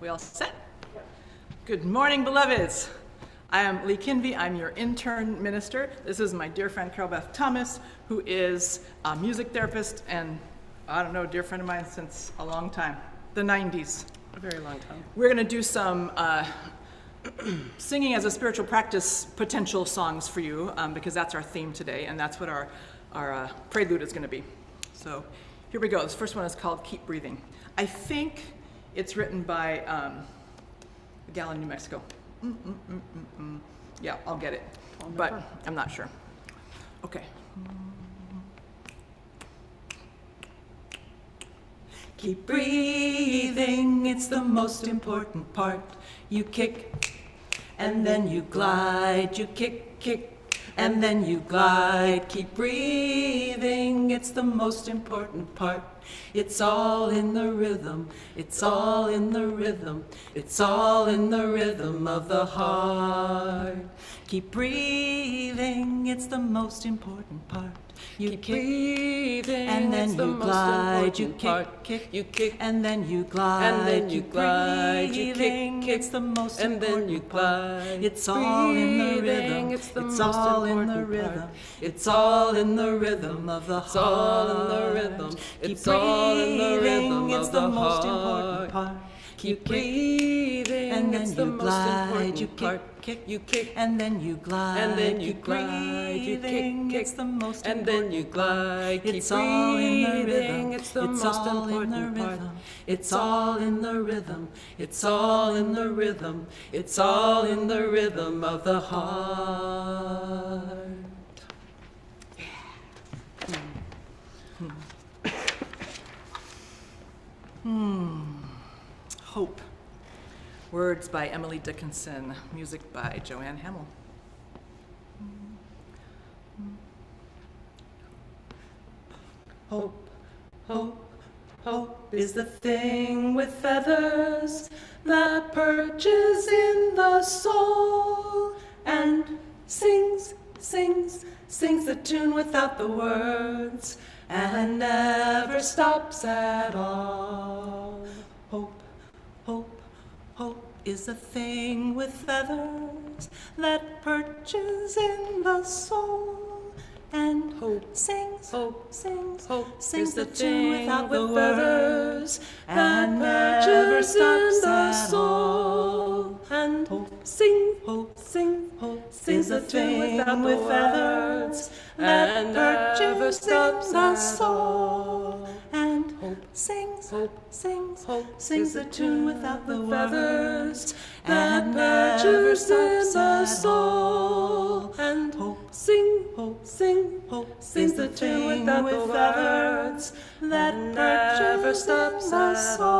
We all set? Good morning, beloveds. I am Li Kynvi. I'm your intern minister. This is my dear friend CarylBeth Thomas, who is a music therapist and, I don't know, a dear friend of mine since a long time, the 90s. A very long time. We're going to do some singing as a spiritual practice potential songs for you, because that's our theme today, and that's what our prelude is going to be. So here we go. This first one is called Keep Breathing. I think it's written by a gal in New Mexico. Yeah, I'll get it, but I'm not sure. Okay. Keep breathing, it's the most important part. You kick, and then you glide. You kick, kick, and then you glide. Keep breathing, it's the most important part. It's all in the rhythm, it's all in the rhythm, it's all in the rhythm of the heart. Keep breathing, it's the most important part. You Keep kick, breathing, and then it's the you most glide. You important kick, part. kick, You kick, and then you glide. and then you Keep glide. You breathing, kick, kick, it's the most and then you important part. glide. It's all in the Breathing, rhythm. it's the It's most all in the important rhythm. part. It's all in the rhythm of the heart. It's all in the rhythm. Keep It's all in the breathing, rhythm it's of the the most heart. important part. Keep breathing, and then it's the you most glide. important You part. kick, You kick, and then you glide. and then you Keep glide. You breathing, kick, it's kick, the most and then you important glide. part. Keep It's all in the breathing, rhythm. it's the It's most all in the important part. rhythm. It's all in the rhythm. It's all in the rhythm. It's all in the rhythm of the heart. Hope. Words by Emily Dickinson. Music by Joanne Hamill. Hope, hope, hope is the thing with feathers that perches in the soul and sings, sings, sings the tune without the words and never stops at all. Hope, hope, hope is the thing with feathers that perches in the soul and Hope, sings, hope, sings, hope sings is the the tune thing without the with words and that never perches stops in the at soul. all. And Hope, sing, hope, sing, hope sings is the the tune thing without the with words feathers that and never perches stops in the at soul and Hope, sings, hope, sings, hope sings is the the tune without the with feathers that and never perches in stops the at soul. all. And Hope, sing, hope, sing, hope sings is the the tune thing without the with feathers that and never perches stops in the at soul.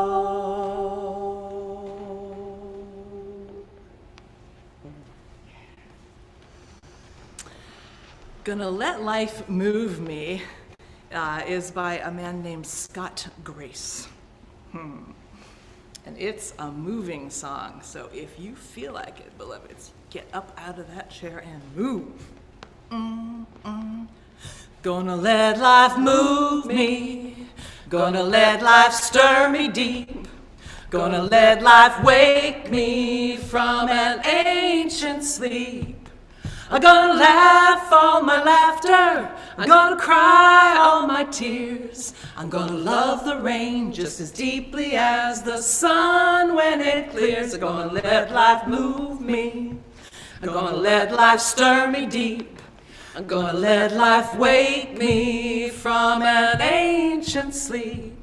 Gonna Let Life Move Me is by a man named Scott Grace. And it's a moving song, so if you feel like it, beloveds, get up out of that chair and move. Gonna let life move me. Gonna let life stir me deep. Gonna let life wake me from an ancient sleep. I'm gonna laugh all my laughter. I'm gonna cry all my tears. I'm gonna love the rain just as deeply as the sun when it clears. I'm gonna let life move me. I'm gonna let life stir me deep. I'm gonna let life wake me from an ancient sleep.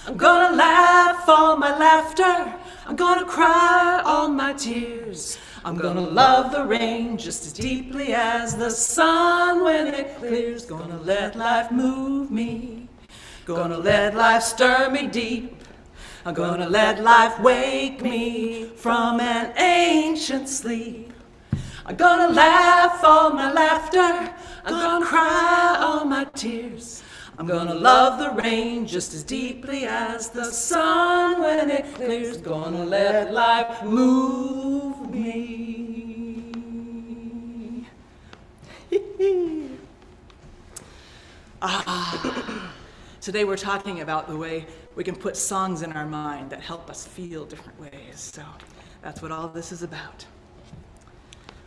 I'm gonna laugh all my laughter. I'm gonna cry all my tears. I'm gonna love the rain just as deeply as the sun when it clears. Gonna let life move me. Gonna let life stir me deep. I'm gonna let life wake me from an ancient sleep. I'm gonna laugh all my laughter. I'm gonna cry all my tears. I'm gonna love the rain just as deeply as the sun when it clears. Gonna let life move me. Today we're talking about the way we can put songs in our mind that help us feel different ways. So that's what all this is about.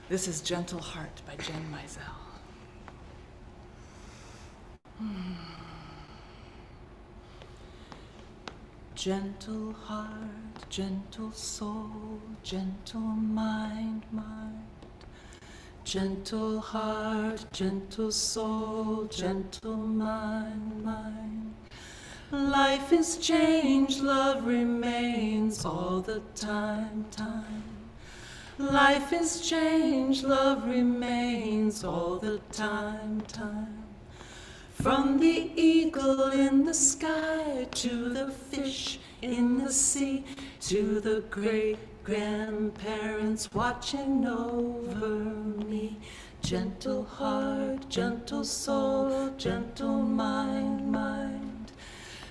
This is Gentle Heart by Jen Mizell. Gentle heart, gentle soul, gentle mind, mind. Gentle heart, gentle soul, gentle mind, mind. Life is changed, love remains all the time, time. Life is changed, love remains all the time, time. From the eagle in the sky to the fish in the sea to the great grandparents watching over me. Gentle heart, gentle soul, gentle mind, mind.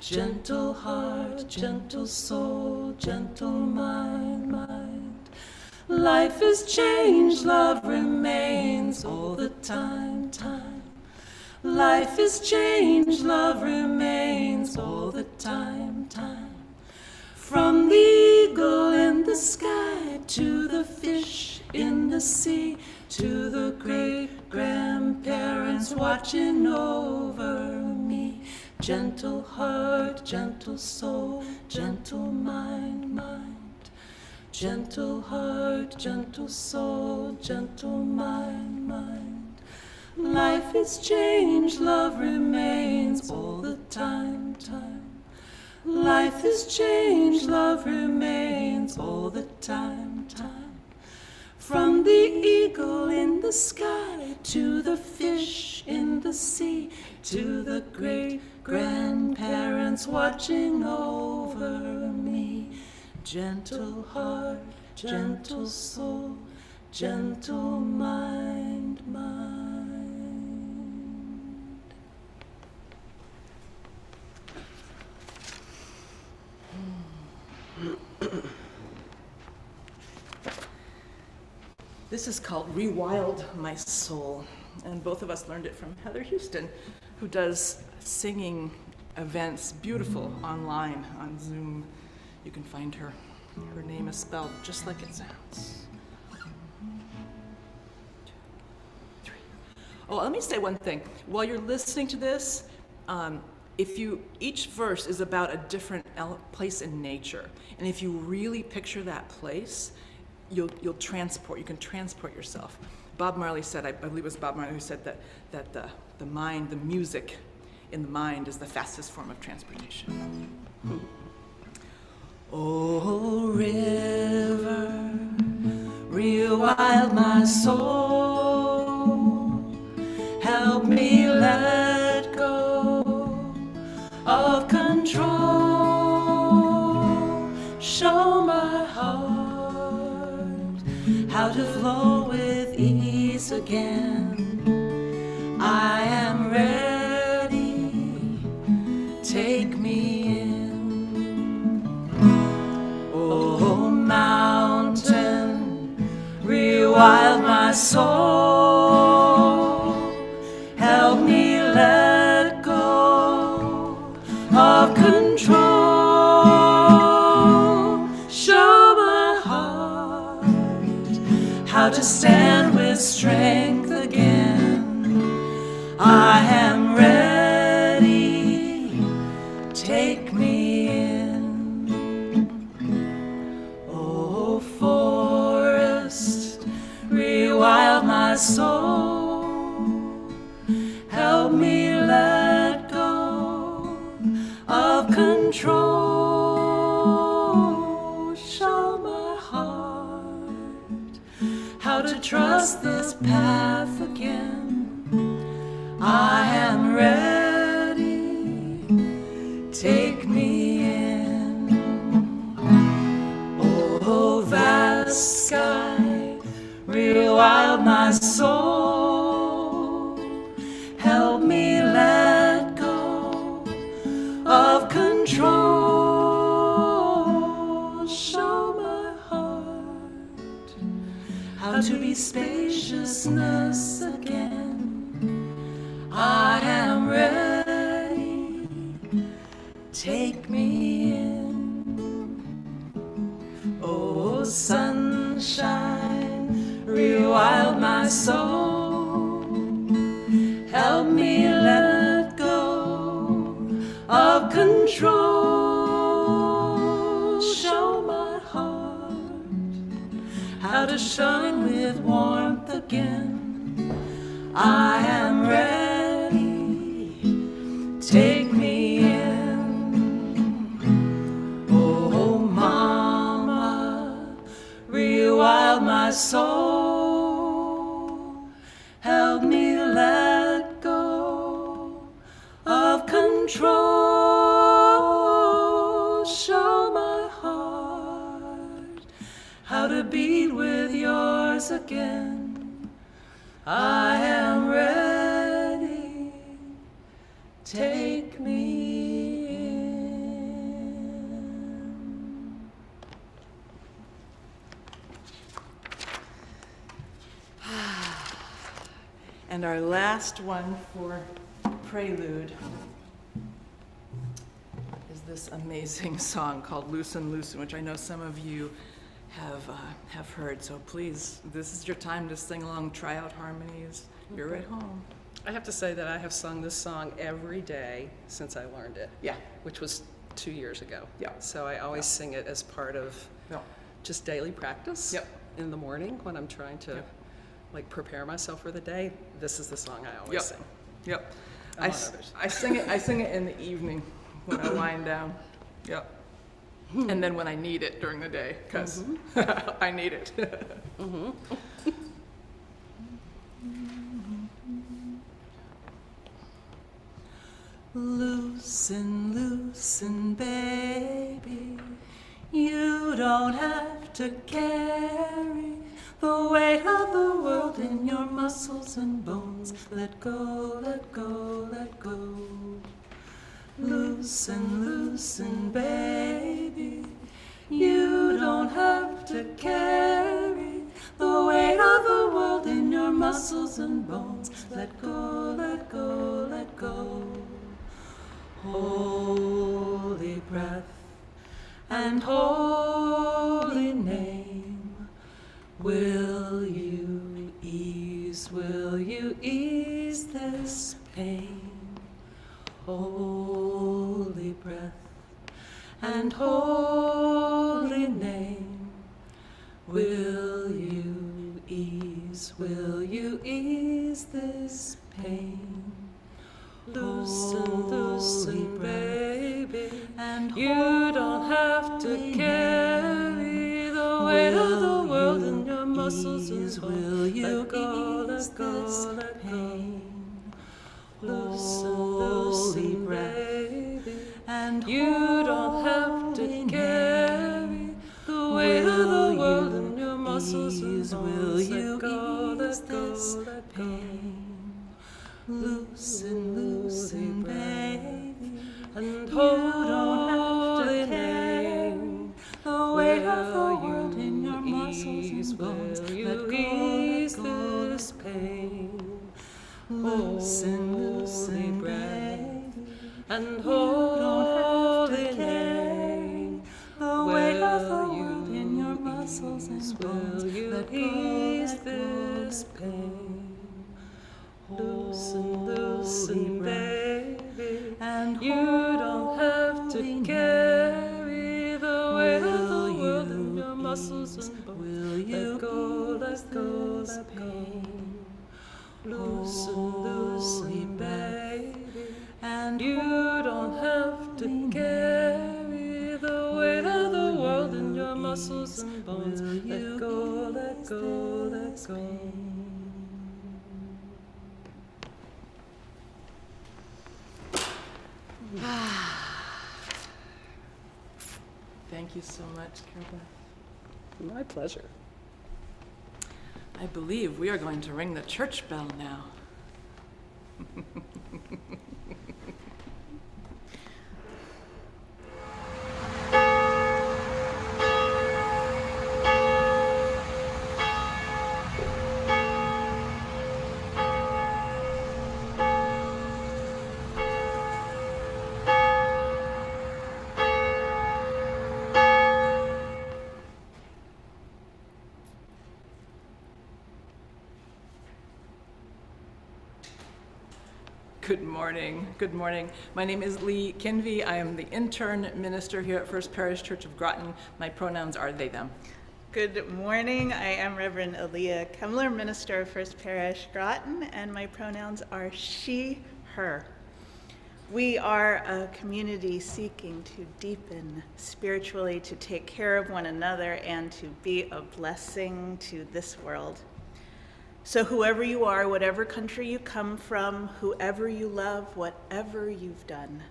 Gentle heart, gentle soul, gentle mind, mind. Life is changed, love remains all the time, time. Life is changed, love remains all the time, time. From the eagle in the sky to the fish in the sea to the great grandparents watching over me. Gentle heart, gentle soul, gentle mind, mind. Gentle heart, gentle soul, gentle mind, mind. Life is changed, love remains all the time, time. Life is changed, love remains all the time, time. From the eagle in the sky to the fish in the sea to the great grandparents watching over me. Gentle heart, gentle soul, gentle mind, mind. This is called Rewild My Soul, and both of us learned it from Heather Houston, who does singing events, beautiful, online on Zoom. You can find her. Her name is spelled just like it sounds. 1, 2, 3. Oh, let me say one thing. While you're listening to this, each verse is about a different place in nature, and if you really picture that place, you can transport yourself. Bob Marley said, I believe it was Bob Marley who said that the mind, the music in the mind is the fastest form of transportation. Oh, river, rewild my soul, help me let go of control, show my heart how to flow with ease again. I am ready, take me in. Oh, mountain, rewild my soul, help me let go of control, show my heart how to stand with strength again. I am ready, take me in. Oh, forest, rewild my soul, help me let go of control, show my heart how to trust this path again. I am ready, take me in. Oh, vast sky, rewild my soul, help me let go of control, show my heart how to be spaciousness again. I am ready, me in. Oh, sunshine, rewild my soul. Help me let go of control. Show my heart how to shine with warmth again. I am ready, take me in. Oh, mama, rewild my soul. Help me let go of control. Show my heart how to beat with yours again. I am ready, take me in. And our last one for prelude is this amazing song called Loosen, Loosen, which I know some of you have heard, so please, this is your time to sing along, try out harmonies. You're at home. I have to say that I have sung this song every day since I learned it. Yeah. Which was 2 years ago. Yeah. So I always sing it as part of just daily practice. Yep. In the morning when I'm trying to like prepare myself for the day. This is the song I always sing. Yep. Among others. I sing it in the evening when I wind down. Yep. And then when I need it during the day, because I need it. Loosen, loosen, baby. You don't have to carry the weight of the world in your muscles and bones. Let go, let go, let go. Loosen, loosen, baby. You don't have to carry the weight of the world in your muscles and bones. Let go, let go, let go. Holy breath and holy name, will you ease this pain? Holy breath and holy name, will you ease this pain? Loosen, loosen, baby, and you don't have to carry the weight of the world in your muscles and bones. Will you go, let go, let go. Loosen, loosen, baby, and you don't have to carry the weight of the world in your muscles and bones. Let go, let go, let go. Loosen, loosen, baby, and holy name, the weight of the world in your muscles and bones. Let go, ease this pain. Loosen, loosen, baby, and holy name, the weight of the world in your muscles and bones. Let go, ease this pain. Loosen, loosen, baby, and you don't have to carry the weight of the world in your muscles and bones. Let go, let go, let go. Loosen, loosen, baby, and you don't have to carry the weight of the world in your muscles and bones. Let go, let go, let go. Thank you so much, CarylBeth. My pleasure. I believe we are going to ring the church bell now. Good morning. Good morning. My name is Li Kynvi. I am the intern minister here at First Parish Church of Groton. My pronouns are they, them. Good morning. I am Reverend Elea Kemler, minister of First Parish Groton, and my pronouns are she, her. We are a community seeking to deepen spiritually, to take care of one another, and to be a blessing to this world. So whoever you are, whatever country you come from, whoever you love, whatever you've done,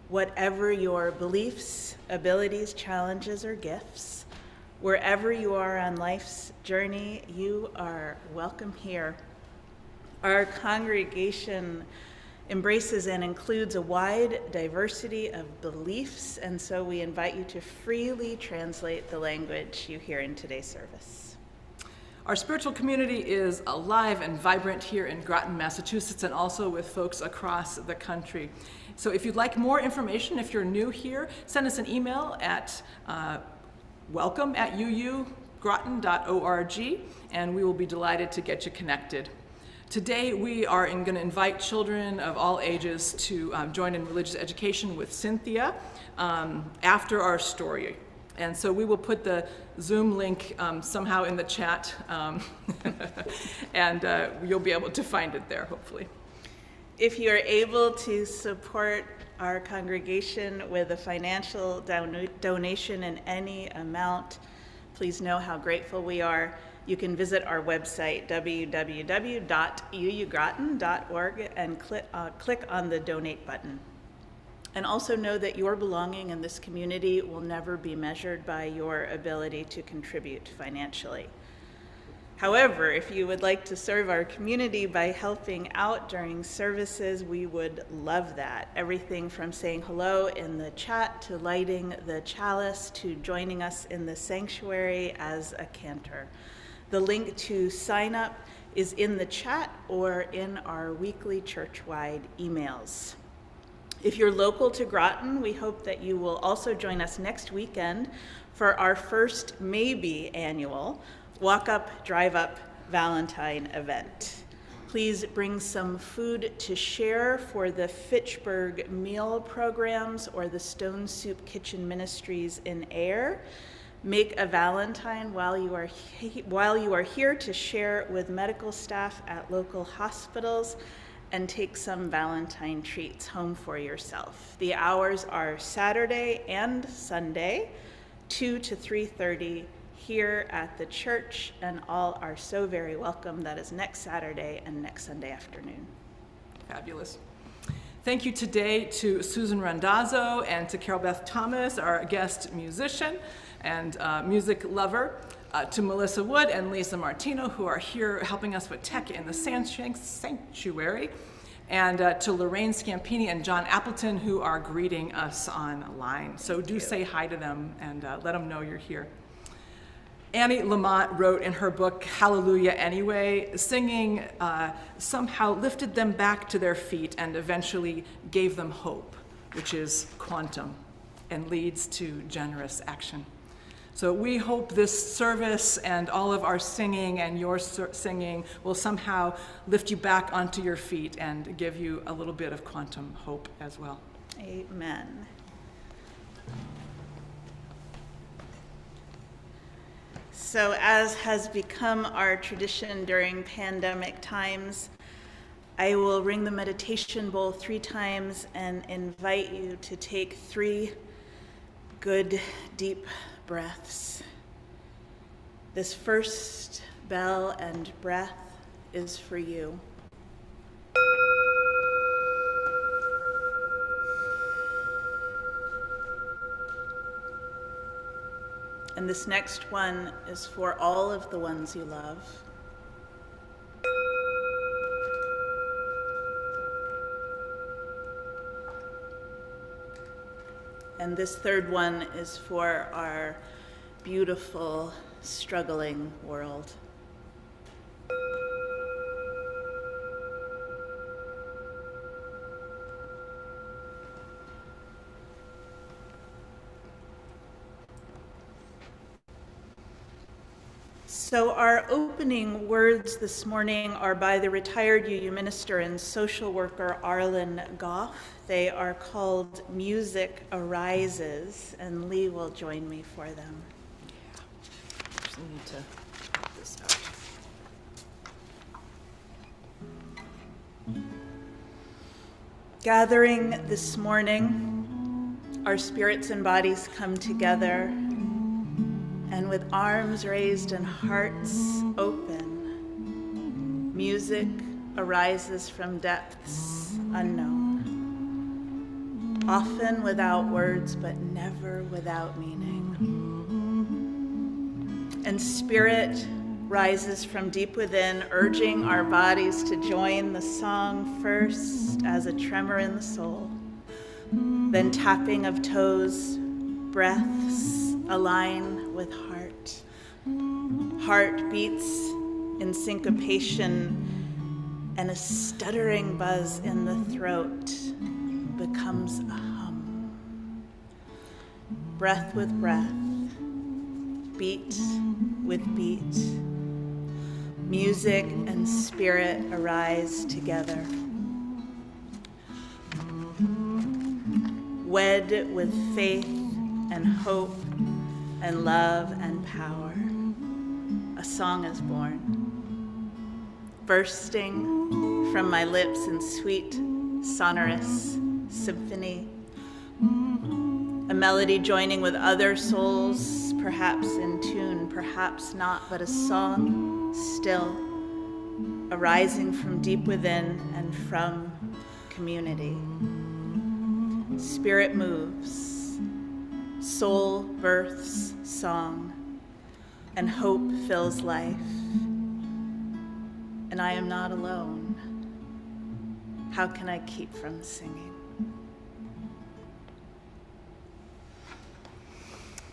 whatever your beliefs, abilities, challenges, or gifts, wherever you are on life's journey, you are welcome here. Our congregation embraces and includes a wide diversity of beliefs, and so we invite you to freely translate the language you hear in today's service. Our spiritual community is alive and vibrant here in Groton, Massachusetts, and also with folks across the country. So if you'd like more information, if you're new here, send us an email at welcome@uugroton.org, and we will be delighted to get you connected. Today we are going to invite children of all ages to join in religious education with Cynthia after our story. And so we will put the Zoom link somehow in the chat, and you'll be able to find it there, hopefully. If you are able to support our congregation with a financial donation in any amount, please know how grateful we are. You can visit our website, www.uugroton.org, and click on the donate button. And also know that your belonging in this community will never be measured by your ability to contribute financially. However, if you would like to serve our community by helping out during services, we would love that. Everything from saying hello in the chat to lighting the chalice to joining us in the sanctuary as a cantor. The link to sign up is in the chat or in our weekly church-wide emails. If you're local to Groton, we hope that you will also join us next weekend for our first, maybe annual, Walk Up, Drive Up Valentine event. Please bring some food to share for the Fitchburg meal programs or the Stone Soup Kitchen Ministries in Ayr. Make a Valentine while you are here to share with medical staff at local hospitals, and take some Valentine treats home for yourself. The hours are Saturday and Sunday, 2 to 3:30 here at the church, and all are so very welcome. That is next Saturday and next Sunday afternoon. Fabulous. Thank you today to Susan Randazzo and to CarylBeth Thomas, our guest musician and music lover, to Melissa Wood and Lisa Martino, who are here helping us with tech in the sanctuary, and to Lorraine Scampini and John Appleton, who are greeting us online. So do say hi to them and let them know you're here. Annie Lamont wrote in her book, Hallelujah Anyway, singing somehow lifted them back to their feet and eventually gave them hope, which is quantum and leads to generous action. So we hope this service and all of our singing and your singing will somehow lift you back onto your feet and give you a little bit of quantum hope as well. Amen. So as has become our tradition during pandemic times, I will ring the meditation bowl 3 times and invite you to take 3 good, deep breaths. This first bell and breath is for you. And this next one is for all of the ones you love. And this third one is for our beautiful, struggling world. So our opening words this morning are by the retired UU minister and social worker Arlen Goff. They are called Music Arises, and Lee will join me for them. Just need to put this out. Gathering this morning, our spirits and bodies come together, and with arms raised and hearts open, music arises from depths unknown, often without words, but never without meaning. And spirit rises from deep within, urging our bodies to join the song first as a tremor in the soul, then tapping of toes, breaths align with heart. Heart beats in syncopation, and a stuttering buzz in the throat becomes a hum. Breath with breath, beat with beat, music and spirit arise together. Wed with faith and hope and love and power, a song is born, bursting from my lips in sweet, sonorous symphony, a melody joining with other souls, perhaps in tune, perhaps not, but a song still, arising from deep within and from community. Spirit moves, soul births song, and hope fills life. And I am not alone. How can I keep from singing?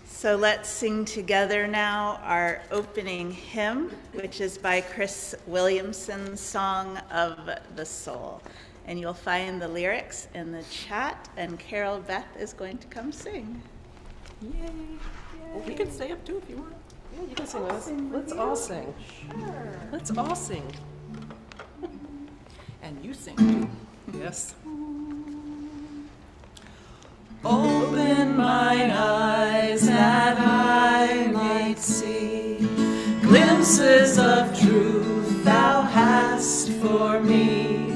So let's sing together now our opening hymn, which is by Chris Williamson's Song of the Soul. And you'll find the lyrics in the chat, and CarylBeth is going to come sing. Yay. Well, you can stay up too if you want. Yeah, you can sing with us. Let's all sing. Sure. Let's all sing. And you sing too. Yes. Open mine eyes that I might see glimpses of truth thou hast for me.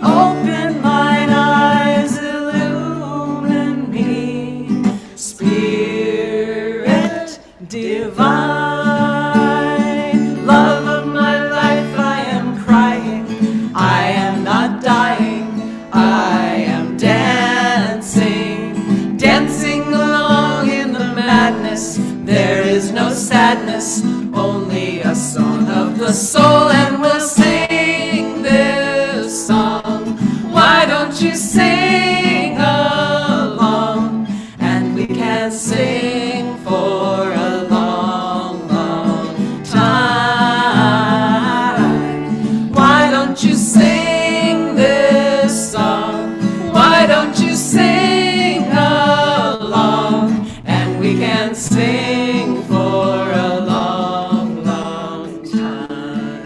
Open mine eyes, illumine me, Spirit divine. Love of my life, I am crying, I am not dying, I am dancing, dancing along in the madness. There is no sadness, only a song of the soul, and we'll sing this song. Why don't you sing along? And we can sing for a long, long time. Why don't you sing this song? Why don't you sing along? And we can sing for a long, long time.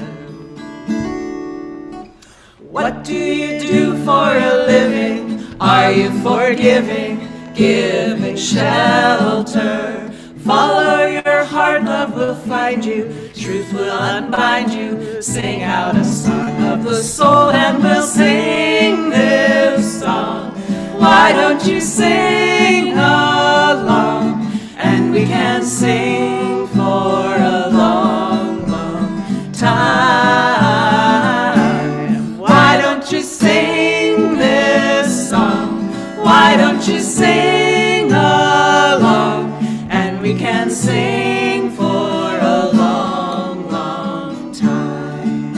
What do you do for a living? Are you forgiving, giving shelter? Follow your heart, love will find you, truth will unbind you. Sing out a song of the soul, and we'll sing this song. Why don't you sing along? And we can sing for a long, long time. Why don't you sing this song? Why don't you sing along? And we can sing for a long, long time.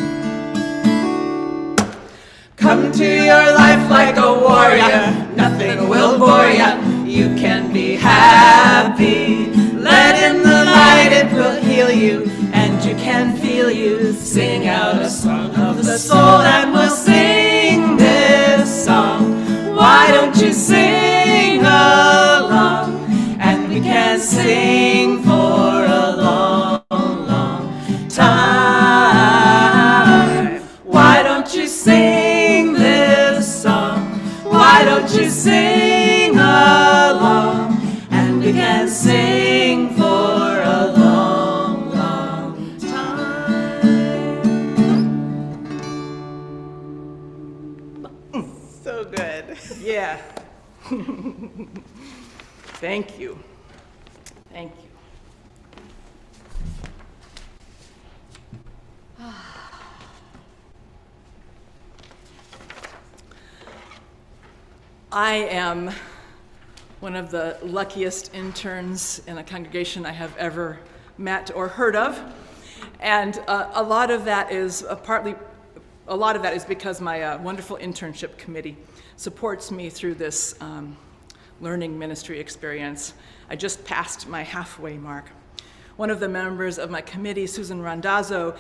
Come to your life like a warrior, nothing will bore ya. You can be happy. Let in the light, it will heal you, and you can feel you. Sing out a song of the soul, and we'll sing this song. Why don't you sing along? And we can sing for a long, long you sing this song? Why don't you sing along? And we can sing for a long, long time. So good. Yeah. Thank you. Thank you. I am one of the luckiest interns in a congregation I have ever met or heard of, and a lot of that is because my wonderful internship committee supports me through this learning ministry experience. I just passed my halfway mark. One of the members of my committee, Susan Randazzo,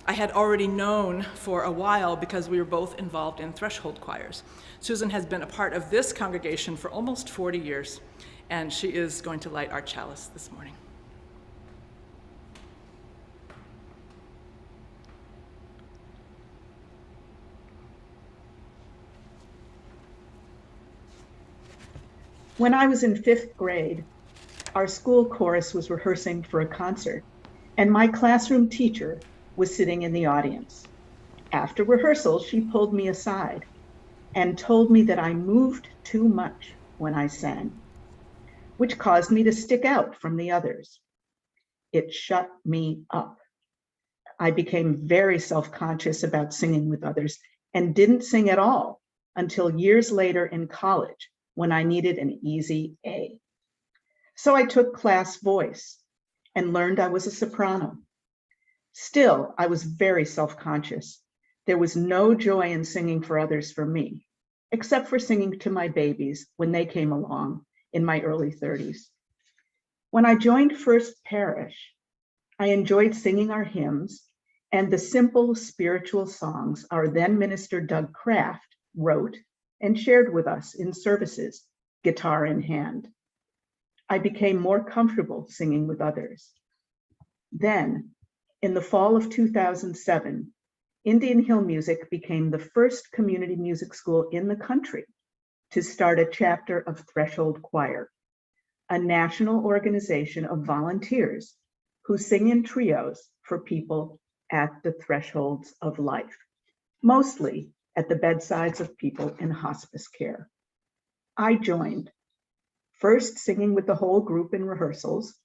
I had already known for a while because we were both involved in threshold choirs. Susan has been a part of this congregation for almost 40 years, and she is going to light our chalice this morning. When I was in 5th grade, our school chorus was rehearsing for a concert, and my classroom teacher was sitting in the audience. After rehearsal, she pulled me aside and told me that I moved too much when I sang, which caused me to stick out from the others. It shut me up. I became very self-conscious about singing with others and didn't sing at all until years later in college when I needed an easy A. So I took class voice and learned I was a soprano. Still, I was very self-conscious. There was no joy in singing for others for me, except for singing to my babies when they came along in my early 30s. When I joined First Parish, I enjoyed singing our hymns and the simple spiritual songs our then minister Doug Kraft wrote and shared with us in services, guitar in hand. I became more comfortable singing with others. Then, in the fall of 2007, Indian Hill Music became the first community music school in the country to start a chapter of Threshold Choir, a national organization of volunteers who sing in trios for people at the thresholds of life, mostly at the bedsides of people in hospice care. I joined, first singing with the whole group in rehearsals,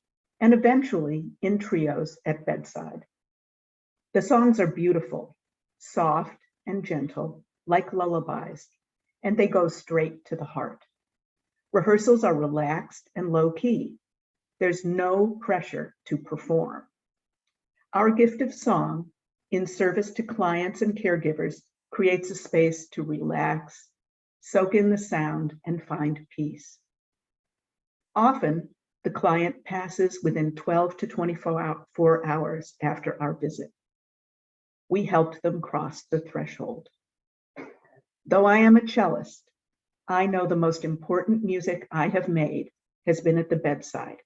and eventually in trios at bedside. The songs are beautiful, soft and gentle, like lullabies, and they go straight to the heart. Rehearsals are relaxed and low-key. There's no pressure to perform. Our gift of song, in service to clients and caregivers, creates a space to relax, soak in the sound, and find peace. Often, the client passes within 12 to 24 hours after our visit. We helped them cross the threshold. Though I am a cellist, I know the most important music I have made has been at the bedside.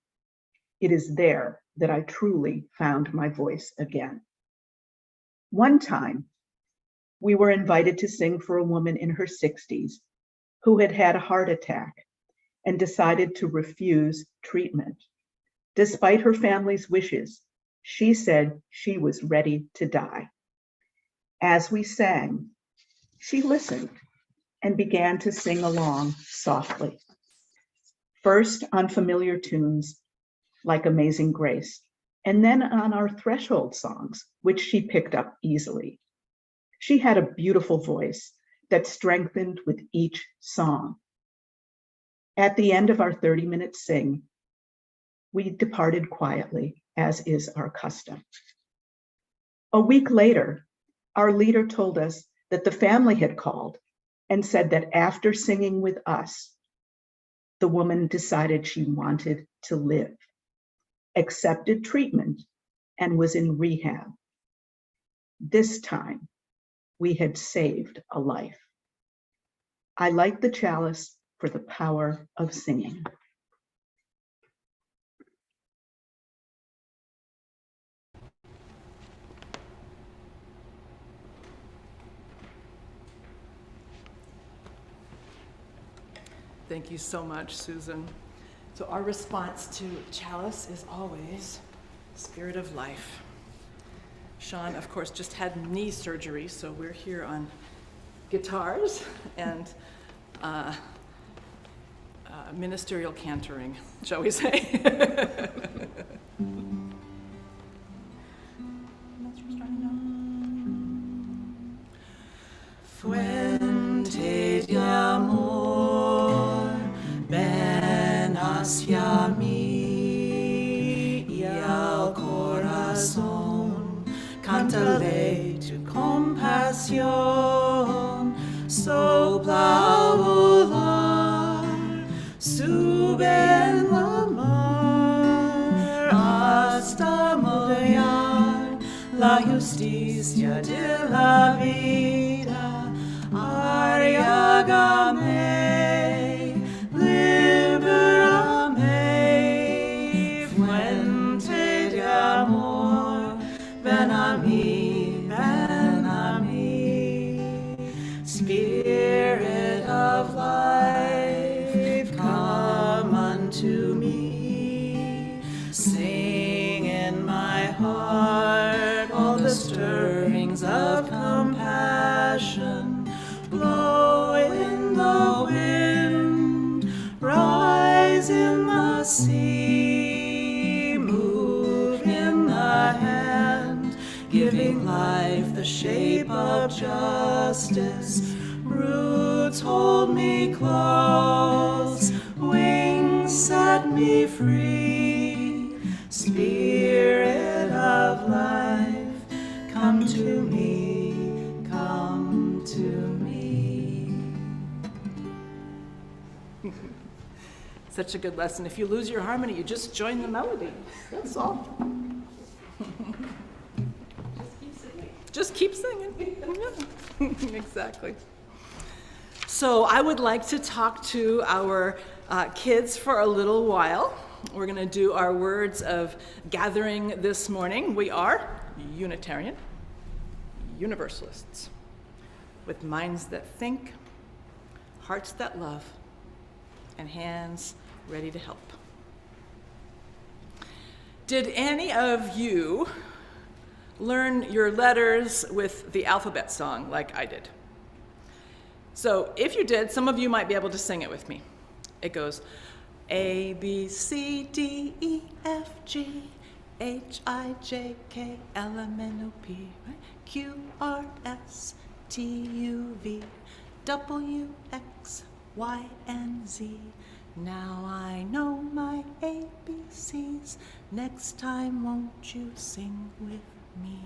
It is there that I truly found my voice again. One time, we were invited to sing for a woman in her 60s who had had a heart attack and decided to refuse treatment. Despite her family's wishes, she said she was ready to die. As we sang, she listened and began to sing along softly. First on familiar tunes like Amazing Grace, and then on our threshold songs, which she picked up easily. She had a beautiful voice that strengthened with each song. At the end of our 30-minute sing, we departed quietly, as is our custom. A week later, our leader told us that the family had called and said that after singing with us, the woman decided she wanted to live, accepted treatment, and was in rehab. This time, we had saved a life. I light the chalice for the power of singing. Thank you so much, Susan. So our response to Chalice is always Spirit of Life. Sean, of course, just had knee surgery, so we're here on guitars and ministerial cantering, shall we say. Fuente de amor, ven hacia mí y al corazón, cántale tu compasión, sopla volar, sube en la mar hasta moldear la justicia de la vida. Arriágame, libérame, fuente de amor, ven a mí, ven a mí. Spirit of life, come unto me. Sing in my heart all the stirrings of compassion. Blow in the wind, rise in the sea, move in the hand, giving life the shape of justice. Roots hold me close, wings set me free. Spirit of life, come to me, come to me. Such a good lesson. If you lose your harmony, you just join the melody. That's all. Just keep singing. Exactly. So I would like to talk to our kids for a little while. We're going to do our words of gathering this morning. We are Unitarian, Universalists, with minds that think, hearts that love, and hands ready to help. Did any of you learn your letters with the alphabet song like I did? So if you did, some of you might be able to sing it with me. It goes A, B, C, D, E, F, G, H, I, J, K, L, M, N, O, P, right? Q, R, S, T, U, V, W, X, Y, and Z. Now I know my ABCs. Next time, won't you sing with me?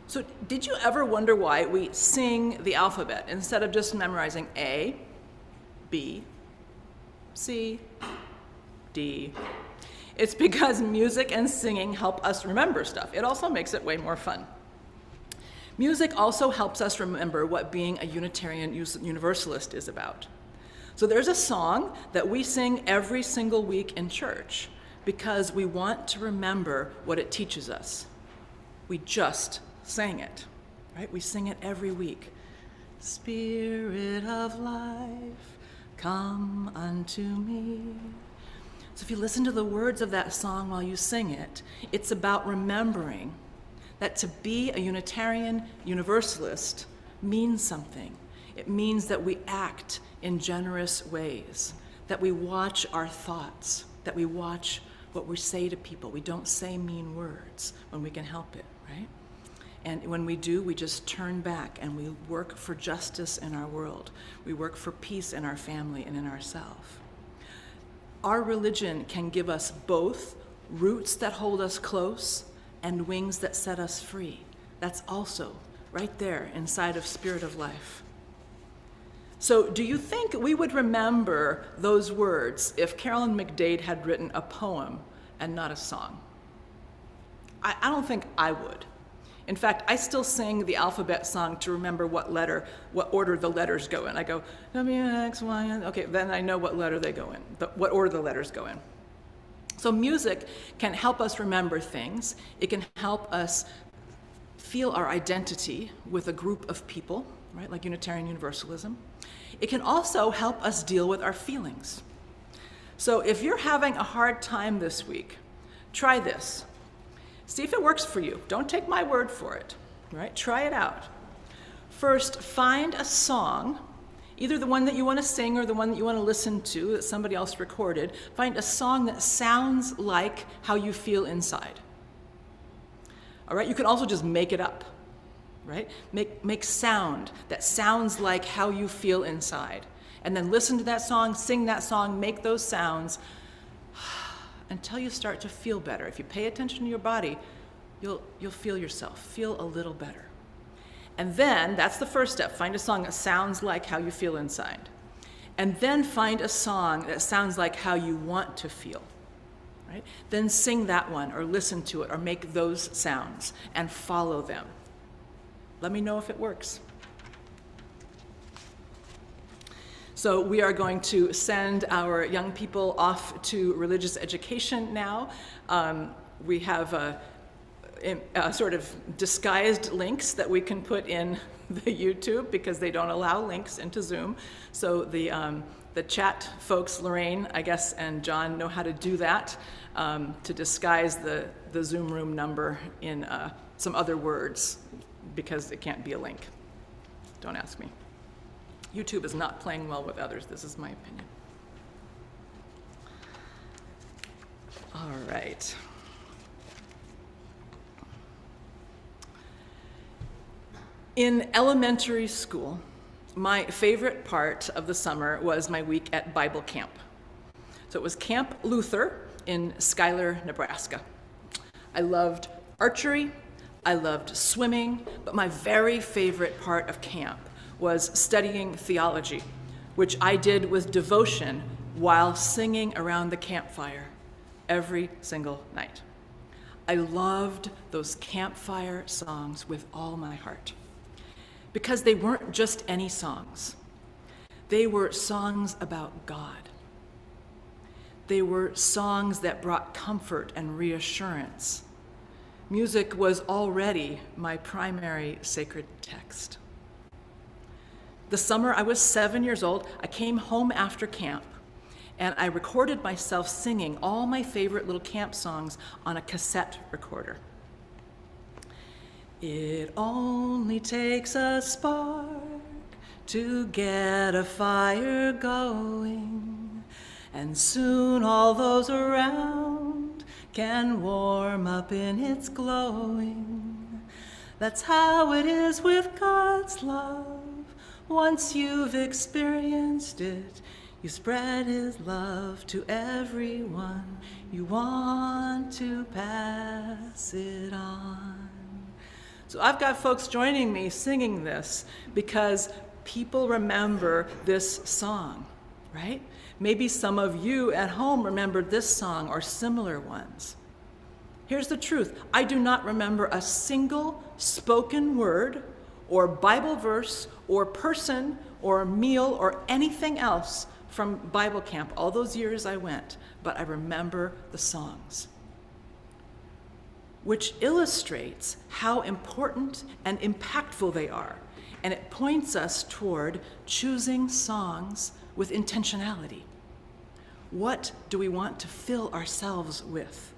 So did you ever wonder why we sing the alphabet instead of just memorizing A, B, C, D? It's because music and singing help us remember stuff. It also makes it way more fun. Music also helps us remember what being a Unitarian Universalist is about. So there's a song that we sing every single week in church because we want to remember what it teaches us. We just sang it, right? We sing it every week. Spirit of life, come unto me. So if you listen to the words of that song while you sing it, it's about remembering that to be a Unitarian Universalist means something. It means that we act in generous ways, that we watch our thoughts, that we watch what we say to people. We don't say mean words when we can help it, right? And when we do, we just turn back and we work for justice in our world. We work for peace in our family and in ourselves. Our religion can give us both roots that hold us close and wings that set us free. That's also right there inside of Spirit of Life. So do you think we would remember those words if Carolyn McDade had written a poem and not a song? I don't think I would. In fact, I still sing the alphabet song to remember what order the letters go in. I go W, X, Y, N. Okay, then I know what letter they go in, what order the letters go in. So music can help us remember things. It can help us feel our identity with a group of people, right, like Unitarian Universalism. It can also help us deal with our feelings. So if you're having a hard time this week, try this. See if it works for you. Don't take my word for it, right? Try it out. First, find a song, either the one that you want to sing or the one that you want to listen to that somebody else recorded. Find a song that sounds like how you feel inside. All right, you can also just make it up, right? Make sound that sounds like how you feel inside. And then listen to that song, sing that song, make those sounds until you start to feel better. If you pay attention to your body, you'll feel yourself, feel a little better. And then, that's the first step, find a song that sounds like how you feel inside. And then find a song that sounds like how you want to feel, right? Then sing that one, or listen to it, or make those sounds, and follow them. Let me know if it works. So we are going to send our young people off to religious education now. We have sort of disguised links that we can put in the YouTube because they don't allow links into Zoom. So the chat folks, Lorraine, I guess, and John know how to do that, to disguise the Zoom room number in some other words because it can't be a link. Don't ask me. YouTube is not playing well with others. This is my opinion. All right. In elementary school, my favorite part of the summer was my week at Bible camp. So it was Camp Luther in Schuyler, Nebraska. I loved archery, I loved swimming, but my very favorite part of camp was studying theology, which I did with devotion while singing around the campfire every single night. I loved those campfire songs with all my heart, because they weren't just any songs. They were songs about God. They were songs that brought comfort and reassurance. Music was already my primary sacred text. The summer I was 7 years old, I came home after camp, and I recorded myself singing all my favorite little camp songs on a cassette recorder. It only takes a spark to get a fire going, and soon all those around can warm up in its glowing. That's how it is with God's love. Once you've experienced it, you spread his love to everyone. You want to pass it on. So I've got folks joining me singing this because people remember this song, right? Maybe some of you at home remember this song or similar ones. Here's the truth. I do not remember a single spoken word or Bible verse or person or meal or anything else from Bible camp all those years I went, but I remember the songs, which illustrates how important and impactful they are. And it points us toward choosing songs with intentionality. What do we want to fill ourselves with?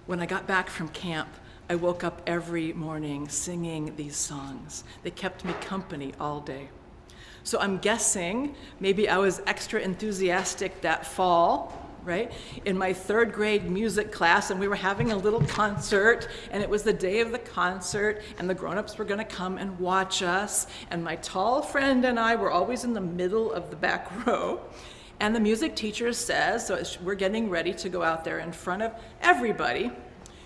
When I got back from camp, I woke up every morning singing these songs. They kept me company all day. So I'm guessing maybe I was extra enthusiastic that fall, right? In my third grade music class, and we were having a little concert, and it was the day of the concert, and the grown-ups were gonna come and watch us, and my tall friend and I were always in the middle of the back row, and the music teacher says, so we're getting ready to go out there in front of everybody,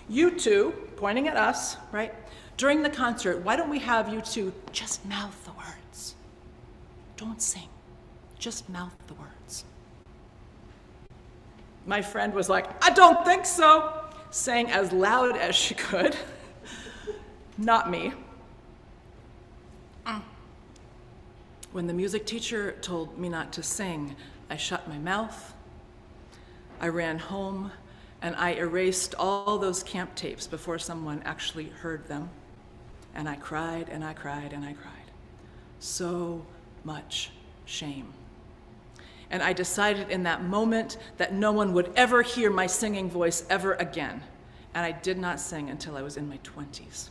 you two, pointing at us, right? During the concert, why don't we have you two just mouth the words? Don't sing, just mouth the words. My friend was like, I don't think so, saying as loud as she could. Not me. When the music teacher told me not to sing, I shut my mouth, I ran home, and I erased all those camp tapes before someone actually heard them. and I cried and I cried and I cried. So much shame. And I decided in that moment that no one would ever hear my singing voice ever again. And I did not sing until I was in my 20s.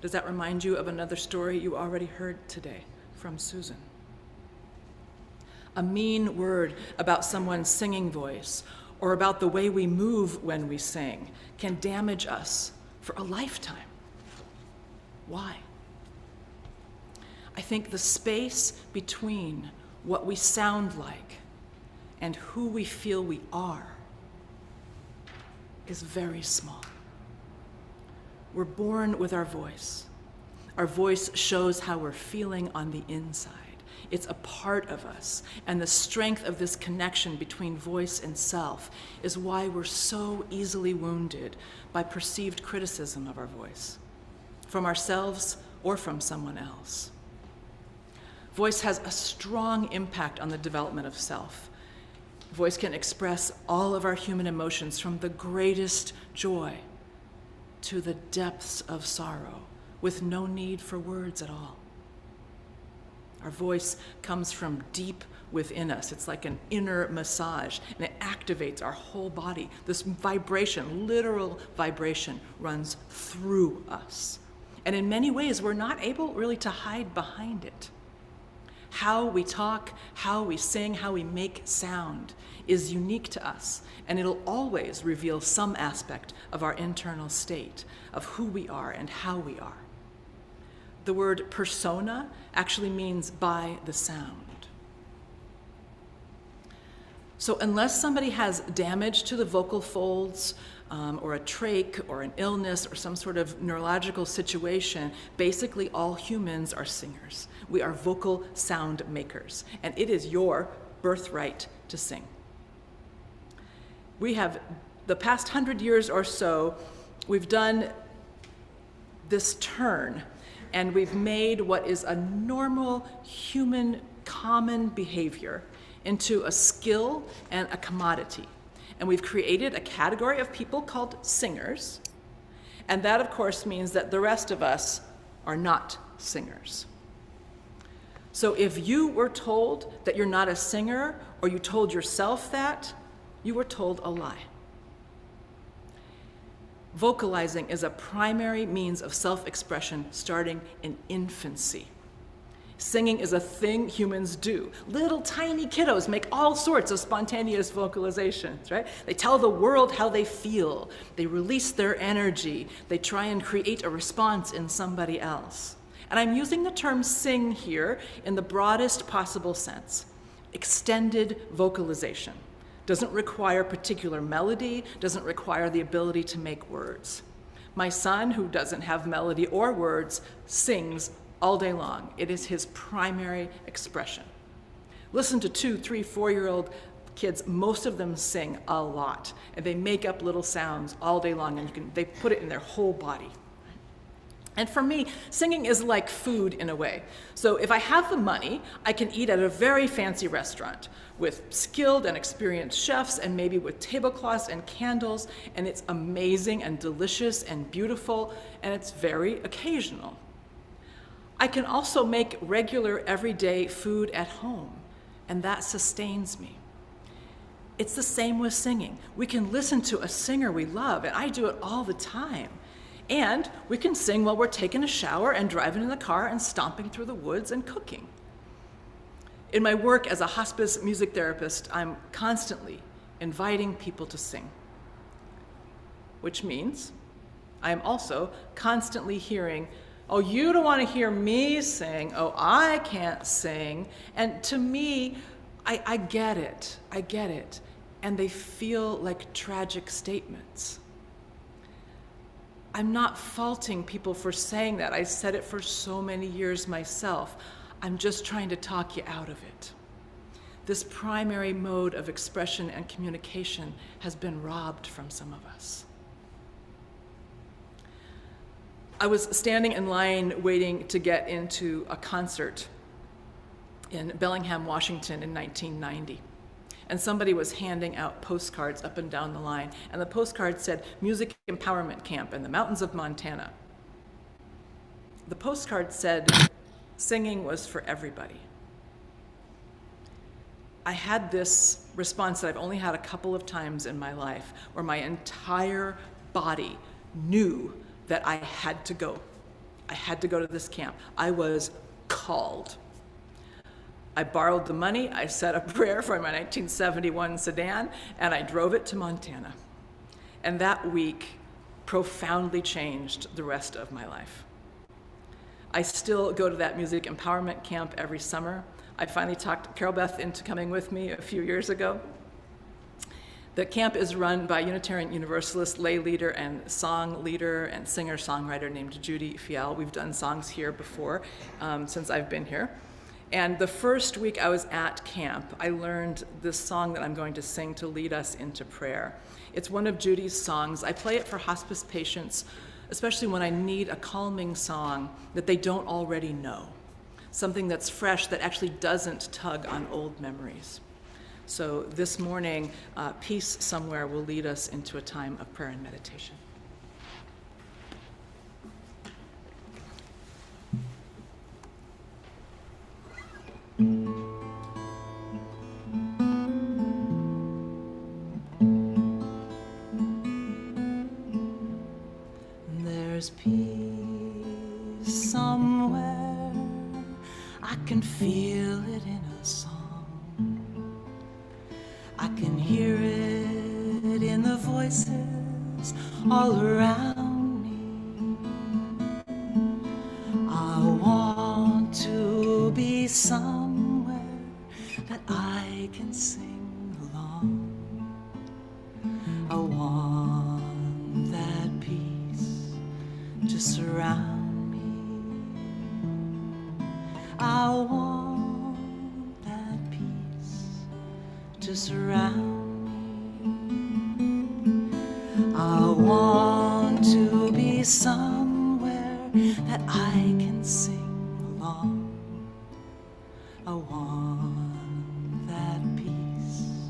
Does that remind you of another story you already heard today from Susan? A mean word about someone's singing voice or about the way we move when we sing can damage us for a lifetime. Why? I think the space between what we sound like and who we feel we are is very small. We're born with our voice. Our voice shows how we're feeling on the inside. It's a part of us, and the strength of this connection between voice and self is why we're so easily wounded by perceived criticism of our voice, from ourselves or from someone else. Voice has a strong impact on the development of self. Voice can express all of our human emotions, from the greatest joy to the depths of sorrow, with no need for words at all. Our voice comes from deep within us. It's like an inner massage, and it activates our whole body. This vibration, literal vibration, runs through us. And in many ways, we're not able really to hide behind it. How we talk, how we sing, how we make sound is unique to us, and it'll always reveal some aspect of our internal state, of who we are and how we are. The word persona actually means by the sound. So unless somebody has damage to the vocal folds, or a trach, or an illness, or some sort of neurological situation, basically all humans are singers. We are vocal sound makers, and it is your birthright to sing. We have, the past 100 years or so, we've done this turn, and we've made what is a normal human common behavior into a skill and a commodity. And we've created a category of people called singers, and that of course means that the rest of us are not singers. So if you were told that you're not a singer, or you told yourself that, you were told a lie. Vocalizing is a primary means of self-expression starting in infancy. Singing is a thing humans do. Little tiny kiddos make all sorts of spontaneous vocalizations, right? They tell the world how they feel. They release their energy. They try and create a response in somebody else. And I'm using the term sing here in the broadest possible sense. Extended vocalization. Doesn't require particular melody, doesn't require the ability to make words. My son, who doesn't have melody or words, sings all day long. It is his primary expression. Listen to 2, 3, 4-year-old kids, most of them sing a lot, and they make up little sounds all day long, and they put it in their whole body. And for me, singing is like food in a way. So if I have the money, I can eat at a very fancy restaurant with skilled and experienced chefs, and maybe with tablecloths and candles, and it's amazing and delicious and beautiful, and it's very occasional. I can also make regular, everyday food at home, and that sustains me. It's the same with singing. We can listen to a singer we love, and I do it all the time. And we can sing while we're taking a shower and driving in the car and stomping through the woods and cooking. In my work as a hospice music therapist, I'm constantly inviting people to sing, which means I'm also constantly hearing, oh, you don't want to hear me sing. Oh, I can't sing. And to me, I get it. I get it. And they feel like tragic statements. I'm not faulting people for saying that. I said it for so many years myself. I'm just trying to talk you out of it. This primary mode of expression and communication has been robbed from some of us. I was standing in line waiting to get into a concert in Bellingham, Washington in 1990. And somebody was handing out postcards up and down the line, and the postcard said, Music Empowerment Camp in the mountains of Montana. the postcard said, singing was for everybody. I had this response that I've only had a couple of times in my life, where my entire body knew that I had to go. I had to go to this camp. I was called. I borrowed the money, I said a prayer for my 1971 sedan, and I drove it to Montana. And that week profoundly changed the rest of my life. I still go to that music empowerment camp every summer. I finally talked CarylBeth into coming with me a few years ago. The camp is run by Unitarian Universalist lay leader and song leader and singer-songwriter named Judy Fiel. We've done songs here before since I've been here. And the first week I was at camp, I learned this song that I'm going to sing to lead us into prayer. It's one of Judy's songs. I play it for hospice patients, especially when I need a calming song that they don't already know. Something that's fresh, that actually doesn't tug on old memories. So this morning, Peace Somewhere will lead us into a time of prayer and meditation. There's peace somewhere, I can feel it in a song. I can hear it in the voices all around me. I want to be somewhere that I can sing along. I want that peace to surround me. I want that peace to surround me. I want to be somewhere that I can sing along. I want that peace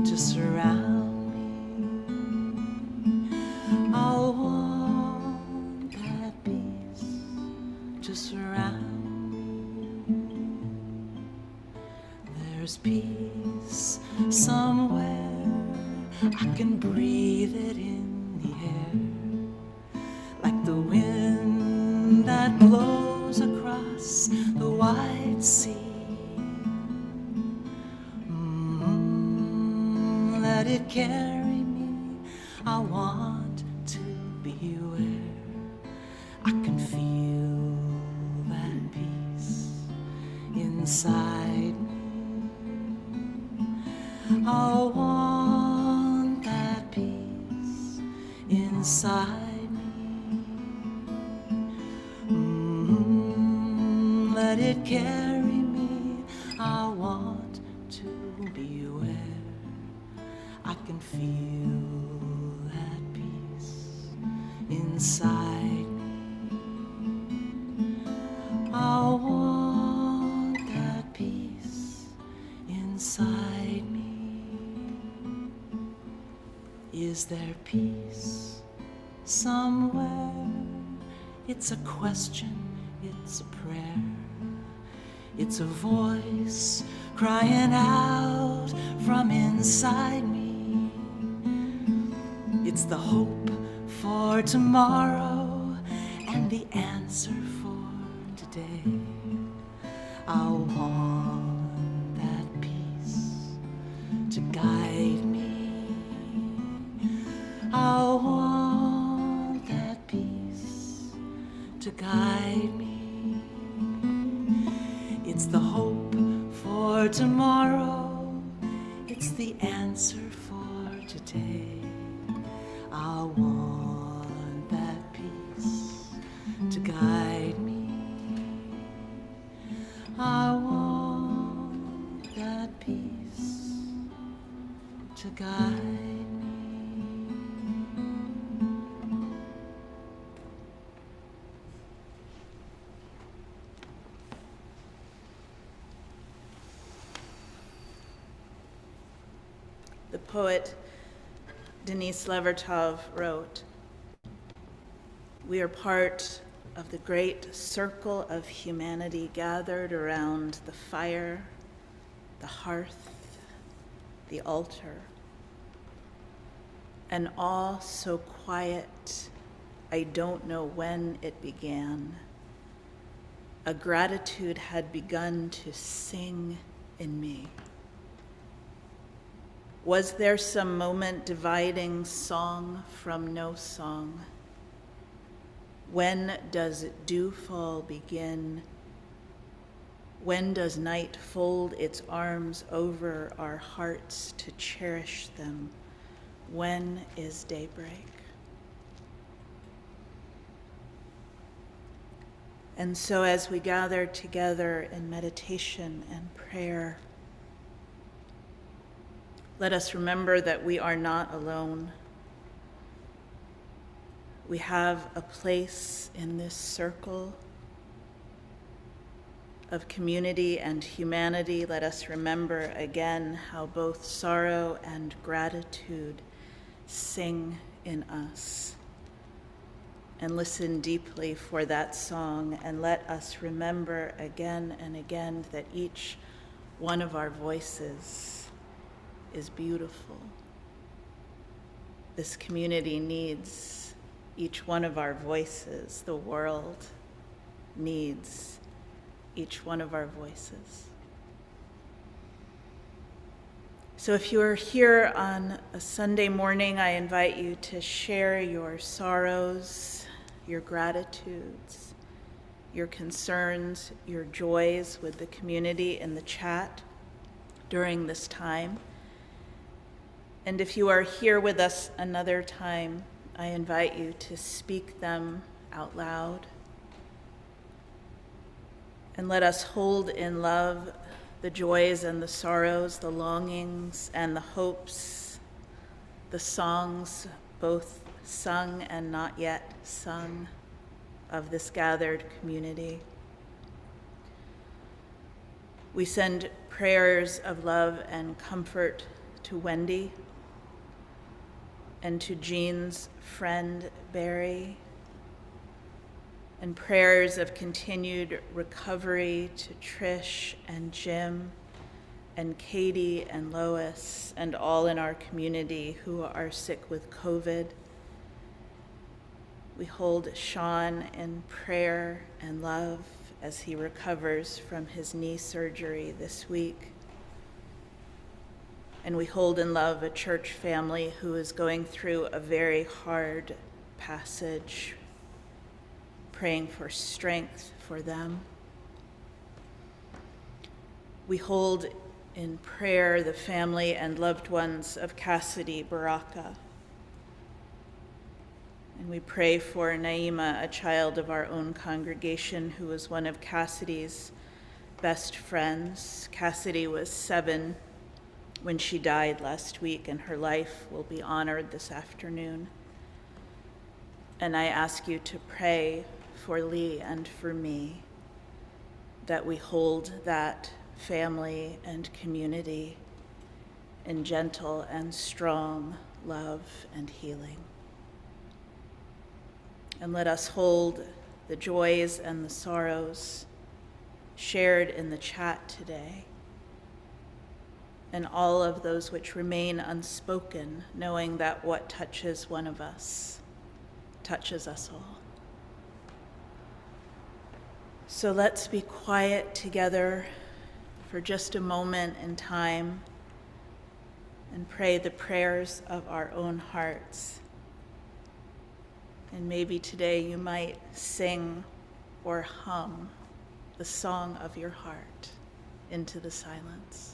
to surround me. I want that peace to surround me. There's peace somewhere, I can breathe it in the air, like the wind that blows across the wide sea. Let it carry me, I want to be where I can feel that peace inside me. I want that peace inside me. Let it carry me, I want to be where I can feel that peace inside me. I want that peace inside me. Is there peace somewhere? It's a question, it's a prayer. It's a voice crying out from inside me. It's the hope for tomorrow and the answer for today. I want that peace to guide me. I want that peace to guide me. It's the hope for tomorrow. It's the answer for today. I want that peace to guide me. I want that peace to guide me. The poet Denise Levertov wrote, "We are part of the great circle of humanity gathered around the fire, the hearth, the altar. An awe so quiet, I don't know when it began. A gratitude had begun to sing in me. Was there some moment dividing song from no song? When does dewfall begin? When does night fold its arms over our hearts to cherish them? When is daybreak? And so as we gather together in meditation and prayer, let us remember that we are not alone. We have a place in this circle of community and humanity. Let us remember again how both sorrow and gratitude sing in us. And listen deeply for that song, and let us remember again and again that each one of our voices is beautiful. This community needs each one of our voices. The world needs each one of our voices. So if you are here on a Sunday morning, I invite you to share your sorrows, your gratitudes, your concerns, your joys with the community in the chat during this time. And if you are here with us another time, I invite you to speak them out loud. And let us hold in love the joys and the sorrows, the longings and the hopes, the songs, both sung and not yet sung, of this gathered community. We send prayers of love and comfort to Wendy and to Jean's friend Barry, and prayers of continued recovery to Trish and Jim and Katie and Lois and all in our community who are sick with COVID. We hold Sean in prayer and love as he recovers from his knee surgery this week. And we hold in love a church family who is going through a very hard passage, praying for strength for them. We hold in prayer the family and loved ones of Cassidy Baraka. And we pray for Naima, a child of our own congregation who was one of Cassidy's best friends. Cassidy was 7 when she died last week, and her life will be honored this afternoon. And I ask you to pray for Lee and for me, that we hold that family and community in gentle and strong love and healing. And let us hold the joys and the sorrows shared in the chat today, and all of those which remain unspoken, knowing that what touches one of us touches us all. So let's be quiet together for just a moment in time and pray the prayers of our own hearts. And maybe today you might sing or hum the song of your heart into the silence.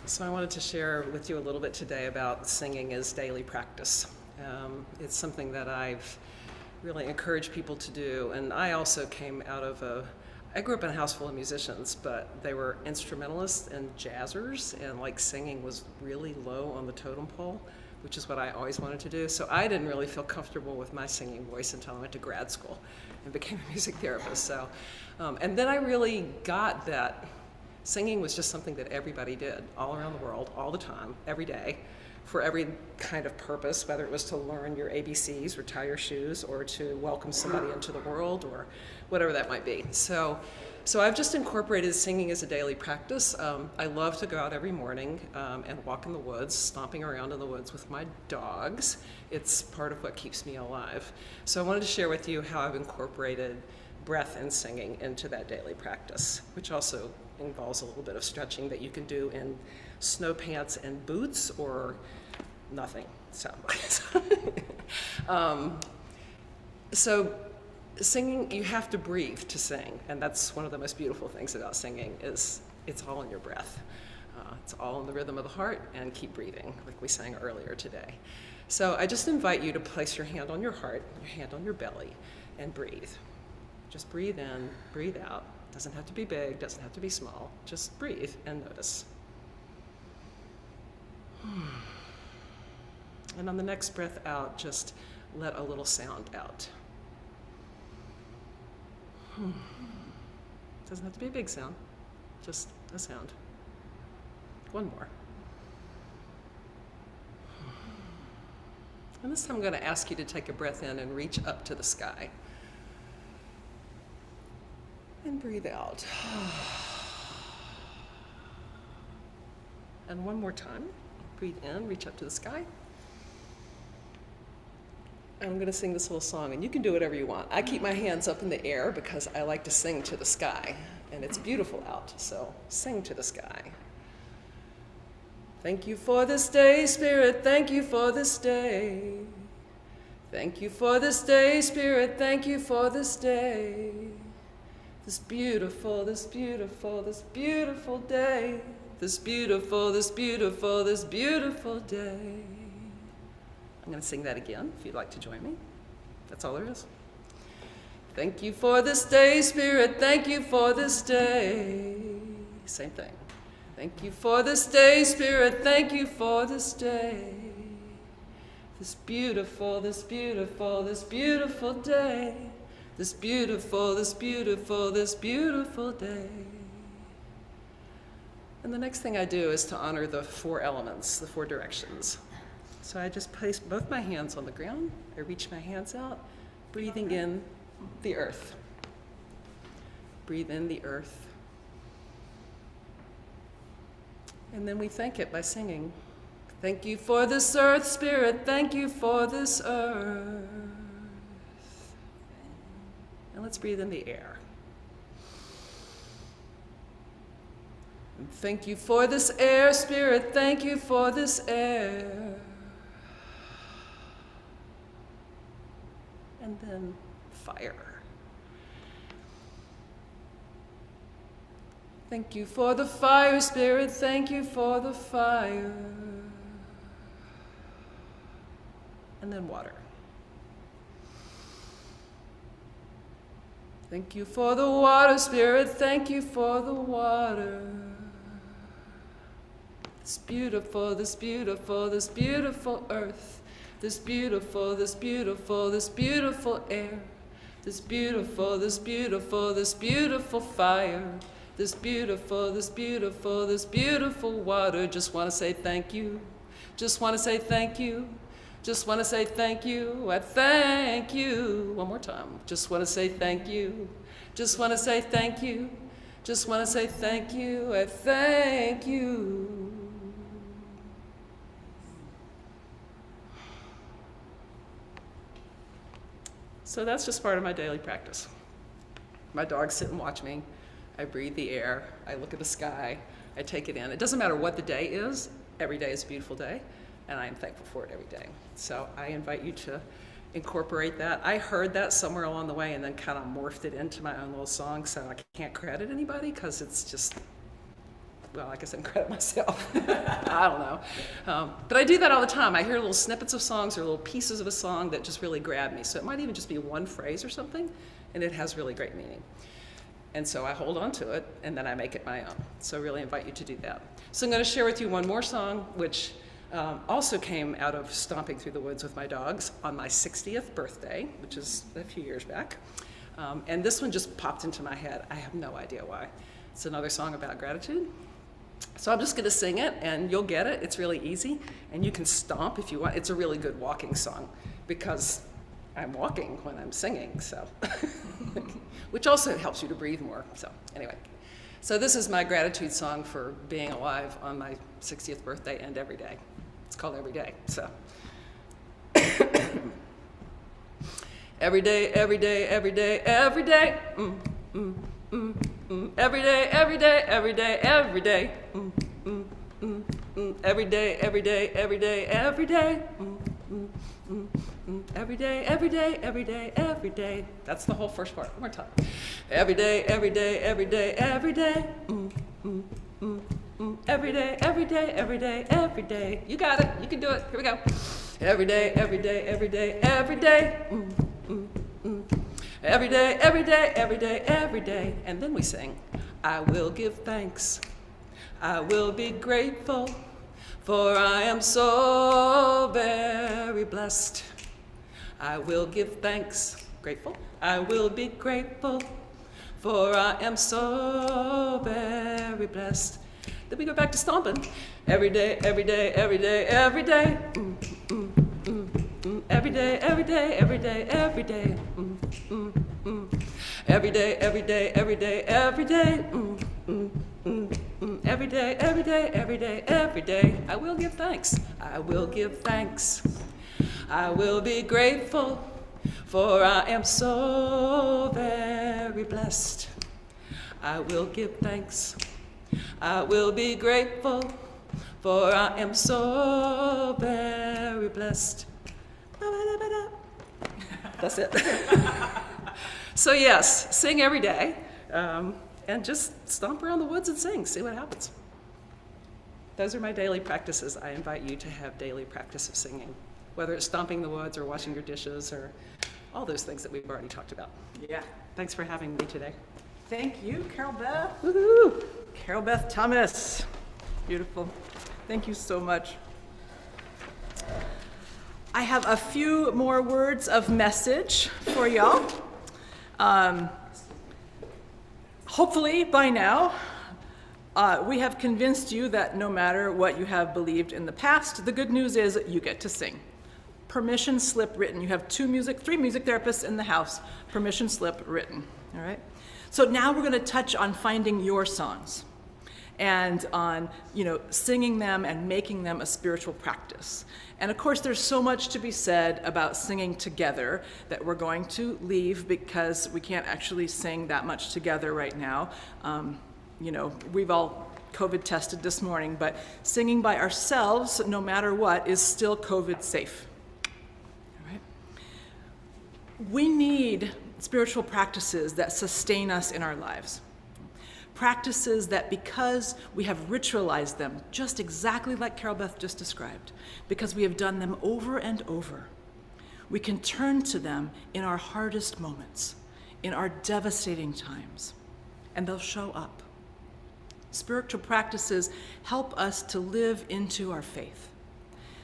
So I wanted to share with you a little bit today about singing as daily practice. It's something that I've really encouraged people to do, and I also came out of I grew up in a house full of musicians, but they were instrumentalists and jazzers, and like singing was really low on the totem pole, which is what I always wanted to do. So I didn't really feel comfortable with my singing voice until I went to grad school and became a music therapist. So, and then I really got that singing was just something that everybody did all around the world, all the time, every day, for every kind of purpose, whether it was to learn your ABCs or tie your shoes or to welcome somebody into the world or whatever that might be. So I've just incorporated singing as a daily practice. I love to go out every morning and walk in the woods, stomping around in the woods with my dogs. It's part of what keeps me alive. So I wanted to share with you how I've incorporated breath and singing into that daily practice, which also involves a little bit of stretching that you can do in snow pants and boots or nothing. So singing, you have to breathe to sing, and that's one of the most beautiful things about singing is it's all in your breath. It's all in the rhythm of the heart, and keep breathing, like we sang earlier today. So I just invite you to place your hand on your heart, your hand on your belly, and breathe. Just breathe in, breathe out. Doesn't have to be big, doesn't have to be small. Just breathe and notice. And on the next breath out, just let a little sound out. Doesn't have to be a big sound, just a sound. One more. And this time I'm going to ask you to take a breath in and reach up to the sky. And breathe out. And one more time. Breathe in, reach up to the sky. I'm going to sing this little song, and you can do whatever you want. I keep my hands up in the air because I like to sing to the sky, and it's beautiful out, so sing to the sky. Thank you for this day, Spirit, thank you for this day. Thank you for this day, Spirit, thank you for this day. This beautiful, this beautiful, this beautiful day. This beautiful, this beautiful, this beautiful day. I'm going to sing that again if you'd like to join me. That's all there is. Thank you for this day, Spirit, thank you for this day. Same thing. Thank you for this day, Spirit, thank you for this day. This beautiful, this beautiful, this beautiful day. This beautiful, this beautiful, this beautiful day. And the next thing I do is to honor the four elements, the four directions. So I just place both my hands on the ground. I reach my hands out, breathing in the earth. Breathe in the earth. And then we thank it by singing. Thank you for this earth, Spirit, thank you for this earth. And let's breathe in the air. And thank you for this air, Spirit, thank you for this air. And then fire. Thank you for the fire, Spirit, thank you for the fire. And then water. Thank you for the water, Spirit, thank you for the water. This beautiful, this beautiful, this beautiful earth. This beautiful, this beautiful, this beautiful air. This beautiful, this beautiful, this beautiful fire. This beautiful, this beautiful, this beautiful water. Just want to say thank you. Just want to say thank you. Just want to say thank you. I thank you. One more time. Just want to say thank you. Just want to say thank you. Just want to say thank you. I thank you. So that's just part of my daily practice. My dogs sit and watch me. I breathe the air. I look at the sky. I take it in. It doesn't matter what the day is. Every day is a beautiful day, and I am thankful for it every day. So I invite you to incorporate that. I heard that somewhere along the way and then kind of morphed it into my own little song, so I can't credit anybody because it's just well, I guess I can credit myself. I don't know. But I do that all the time. I hear little snippets of songs or little pieces of a song that just really grab me. So it might even just be one phrase or something, and it has really great meaning. And so I hold on to it, and then I make it my own. So I really invite you to do that. So I'm going to share with you one more song, which also came out of stomping through the woods with my dogs on my 60th birthday, which is a few years back. And this one just popped into my head. I have no idea why. It's another song about gratitude. So I'm just going to sing it, and you'll get it. It's really easy, and you can stomp if you want. It's a really good walking song because I'm walking when I'm singing, so which also helps you to breathe more. So anyway, so this is my gratitude song for being alive on my 60th birthday and every day. It's called Every Day. So every day, every day, every day, every day. Every day, every day, every day, every day. Every day, every day, every day, every day. Every day, every day, every day, every day. That's the whole first part. One more time. Every day, every day, every day, every day. Every day, every day, every day, every day. You got it. You can do it. Here we go. Every day, every day, every day, every day. Every day, every day, every day, every day. And then we sing, I will give thanks. I will be grateful, for I am so very blessed. I will give thanks, grateful. I will be grateful, for I am so very blessed. Then we go back to stomping. Every day, every day, every day, every day. Every day, every day, every day, every day. Every day, every day, every day, every day. Every day, every day, every day, every day. I will give thanks. I will give thanks. I will be grateful, for I am so very blessed. I will give thanks. I will be grateful, for I am so very blessed. That's it. So yes, sing every day, and just stomp around the woods and sing, see what happens. Those are my daily practices. I invite you to have daily practice of singing, whether it's stomping the woods or washing your dishes or all those things that we've already talked about. Yeah. Thanks for having me today. Thank you, CarylBeth. Woohoo! CarylBeth Thomas. Beautiful. Thank you so much. I have a few more words of message for y'all. Hopefully by now, we have convinced you that no matter what you have believed in the past, the good news is you get to sing. Permission slip written. You have three music therapists in the house. Permission slip written, all right? So now we're gonna touch on finding your songs and on, singing them and making them a spiritual practice. And of course, there's so much to be said about singing together that we're going to leave because we can't actually sing that much together right now. We've all COVID tested this morning, but singing by ourselves, no matter what, is still COVID safe. All right? We need spiritual practices that sustain us in our lives. Practices that, because we have ritualized them, just exactly like CarylBeth just described, because we have done them over and over, we can turn to them in our hardest moments, in our devastating times, and they'll show up. Spiritual practices help us to live into our faith.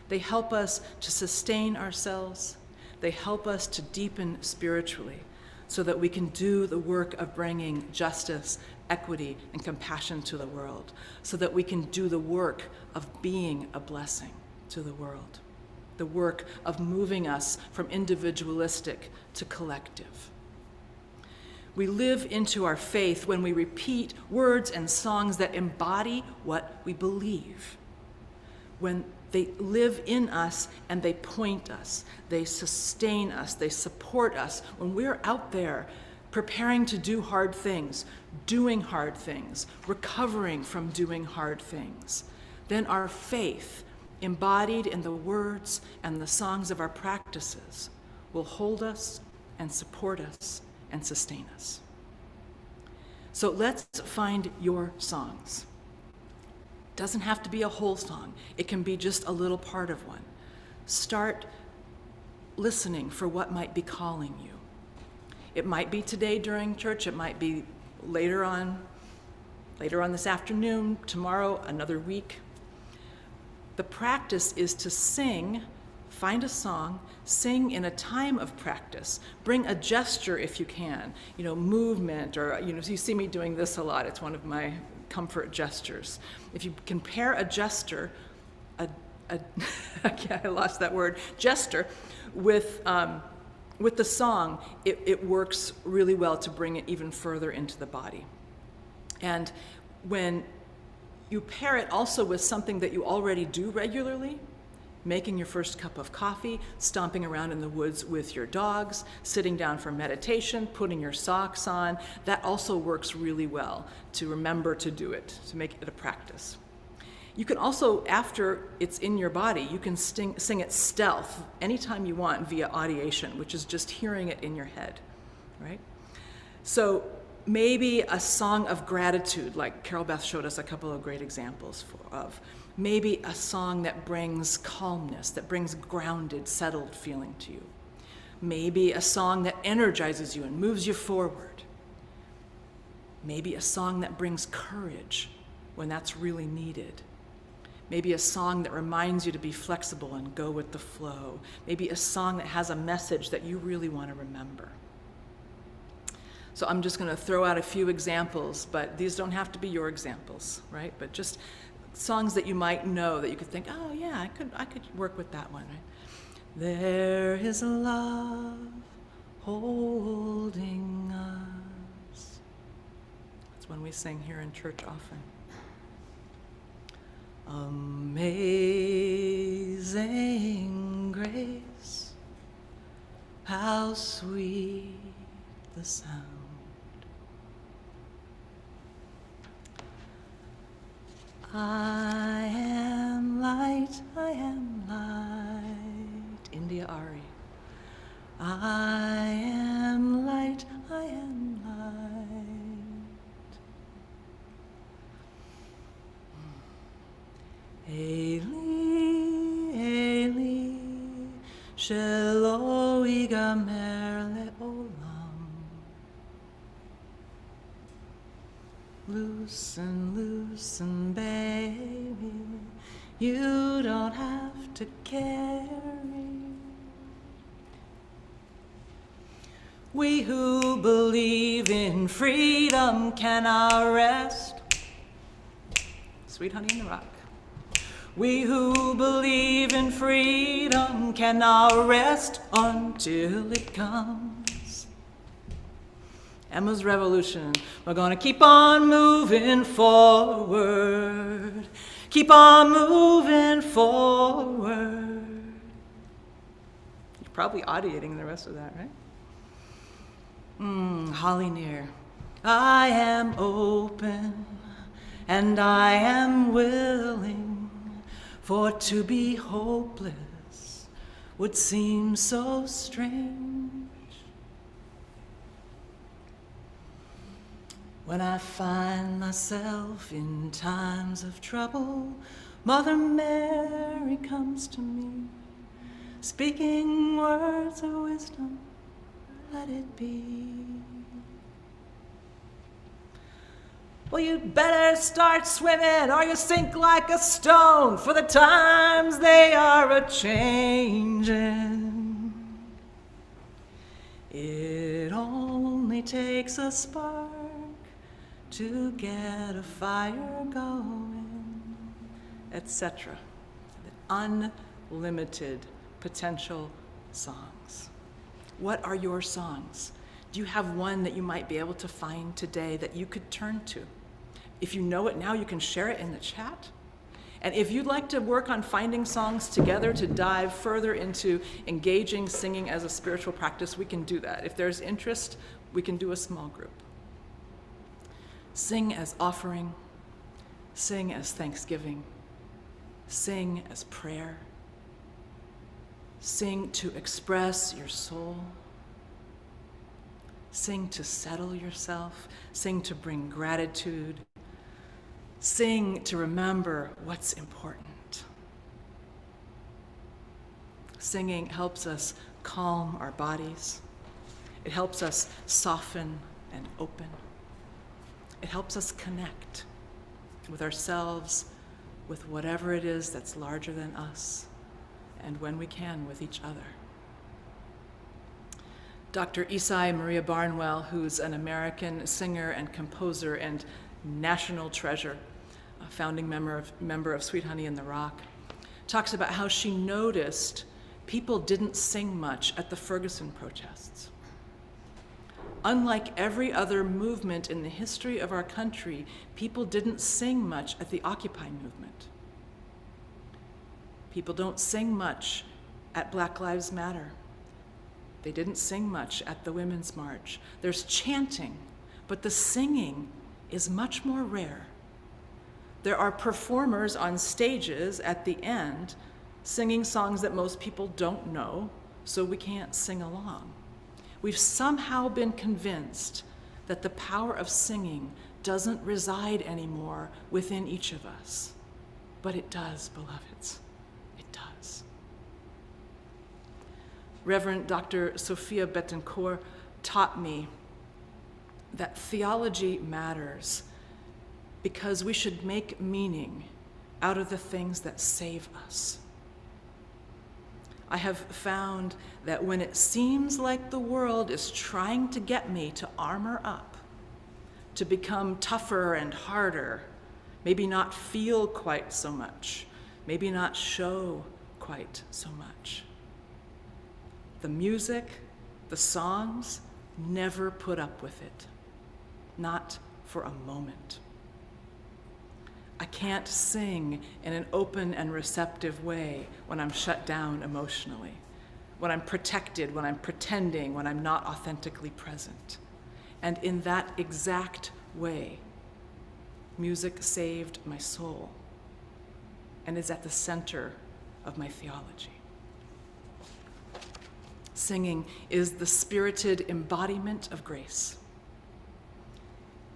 They help us to sustain ourselves. They help us to deepen spiritually so that we can do the work of bringing justice, equity, and compassion to the world, so that we can do the work of being a blessing to the world, the work of moving us from individualistic to collective. We live into our faith when we repeat words and songs that embody what we believe, when they live in us and they point us, they sustain us, they support us. When we're out there preparing to do hard things, doing hard things, recovering from doing hard things, then our faith, embodied in the words and the songs of our practices, will hold us and support us and sustain us. So let's find your songs. Doesn't have to be a whole song. It can be just a little part of one. Start listening for what might be calling you. It might be today during church. It might be later on this afternoon, tomorrow, another week. The practice is to sing, find a song, sing in a time of practice. Bring a gesture if you can, movement, or, you see me doing this a lot. It's one of my comfort gestures. If you can pair a gesture, I lost that word, gesture, with the song, it works really well to bring it even further into the body. And when you pair it also with something that you already do regularly, making your first cup of coffee, stomping around in the woods with your dogs, sitting down for meditation, putting your socks on, that also works really well to remember to do it, to make it a practice. You can also, after it's in your body, you can sing it stealth anytime you want via audiation, which is just hearing it in your head, right? So maybe a song of gratitude, like CarylBeth showed us a couple of great examples of. Maybe a song that brings calmness, that brings grounded, settled feeling to you. Maybe a song that energizes you and moves you forward. Maybe a song that brings courage when that's really needed. Maybe a song that reminds you to be flexible and go with the flow. Maybe a song that has a message that you really want to remember. So I'm just going to throw out a few examples, but these don't have to be your examples, right? But just songs that you might know that you could think, oh yeah, I could work with that one, right? There is a love holding us. That's one we sing here in church often. Amazing grace, how sweet the sound. I am light, India Ari. I am light, Eli, Eli, shelo yigamer le'olam. Loosen, loosen, baby, you don't have to carry. We who believe in freedom can now rest. Sweet Honey in the Rock. We who believe in freedom can now rest until it comes. Emma's Revolution. We're gonna keep on moving forward. Keep on moving forward. You're probably audiating the rest of that, right? Holly Near. I am open and I am willing, for to be hopeless would seem so strange. When I find myself in times of trouble, Mother Mary comes to me, speaking words of wisdom, let it be. Well, you'd better start swimming or you sink like a stone, for the times they are a-changing. It only takes a spark to get a fire going, etc. Unlimited potential songs. What are your songs? Do you have one that you might be able to find today that you could turn to? If you know it now, you can share it in the chat. And if you'd like to work on finding songs together to dive further into engaging singing as a spiritual practice, we can do that. If there's interest, we can do a small group. Sing as offering, sing as thanksgiving, sing as prayer, sing to express your soul, sing to settle yourself, sing to bring gratitude, Sing to remember what's important. Singing helps us calm our bodies. It helps us soften and open. It helps us connect with ourselves, with whatever it is that's larger than us, and when we can, with each other. Dr. Issai Maria Barnwell, who's an American singer and composer and national treasure, a founding member of Sweet Honey in the Rock, talks about how she noticed people didn't sing much at the Ferguson protests. Unlike every other movement in the history of our country, people didn't sing much at the Occupy movement. People don't sing much at Black Lives Matter. They didn't sing much at the Women's March. There's chanting, but the singing is much more rare. There are performers on stages at the end singing songs that most people don't know, so we can't sing along. We've somehow been convinced that the power of singing doesn't reside anymore within each of us. But it does, beloveds. It does. Reverend Dr. Sophia Betancourt taught me that theology matters because we should make meaning out of the things that save us. I have found that when it seems like the world is trying to get me to armor up, to become tougher and harder, maybe not feel quite so much, maybe not show quite so much, the music, the songs never put up with it, not for a moment. I can't sing in an open and receptive way when I'm shut down emotionally, when I'm protected, when I'm pretending, when I'm not authentically present. And in that exact way, music saved my soul and is at the center of my theology. Singing is the spirited embodiment of grace.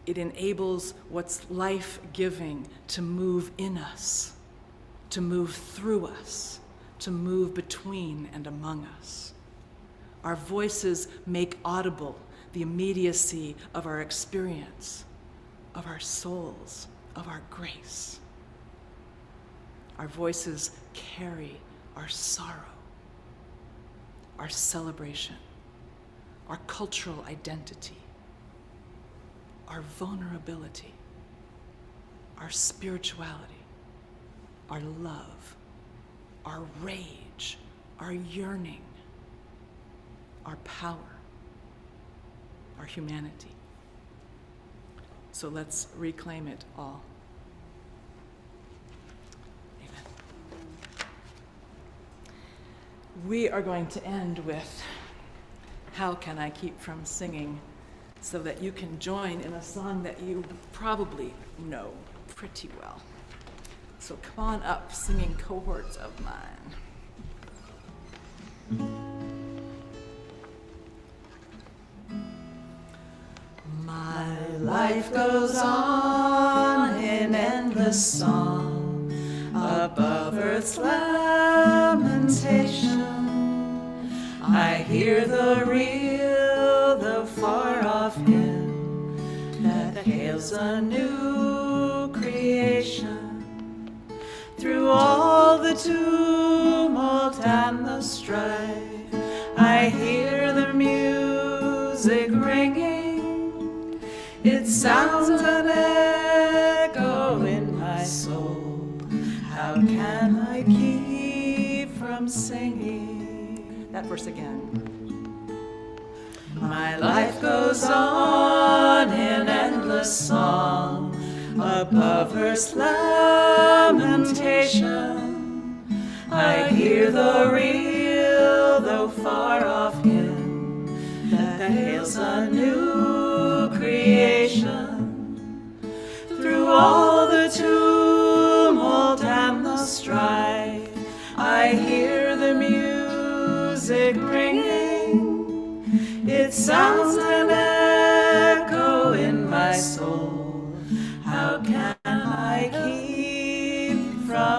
It enables what's life-giving to move in us, to move through us, to move between and among us. Our voices make audible the immediacy of our experience, of our souls, of our grace. Our voices carry our sorrow, our celebration, our cultural identity, our vulnerability, our spirituality, our love, our rage, our yearning, our power, our humanity. So let's reclaim it all. Amen. We are going to end with How Can I Keep From Singing, so that you can join in a song that you probably know pretty well. So come on up, singing cohorts of mine. My life goes on in endless song above earth's lamentation. I hear the real, the far-off hymn that hails a new creation. Through all the tumult and the strife, I hear the music ringing. It sounds an echo in my soul. How can I keep from singing? That verse again. My life goes on in endless song above earth's lamentation. I hear the real, though far-off hymn that hails a new creation. Through all the tumult and the strife, I hear the music ringing. It sounds an echo in my soul. How can I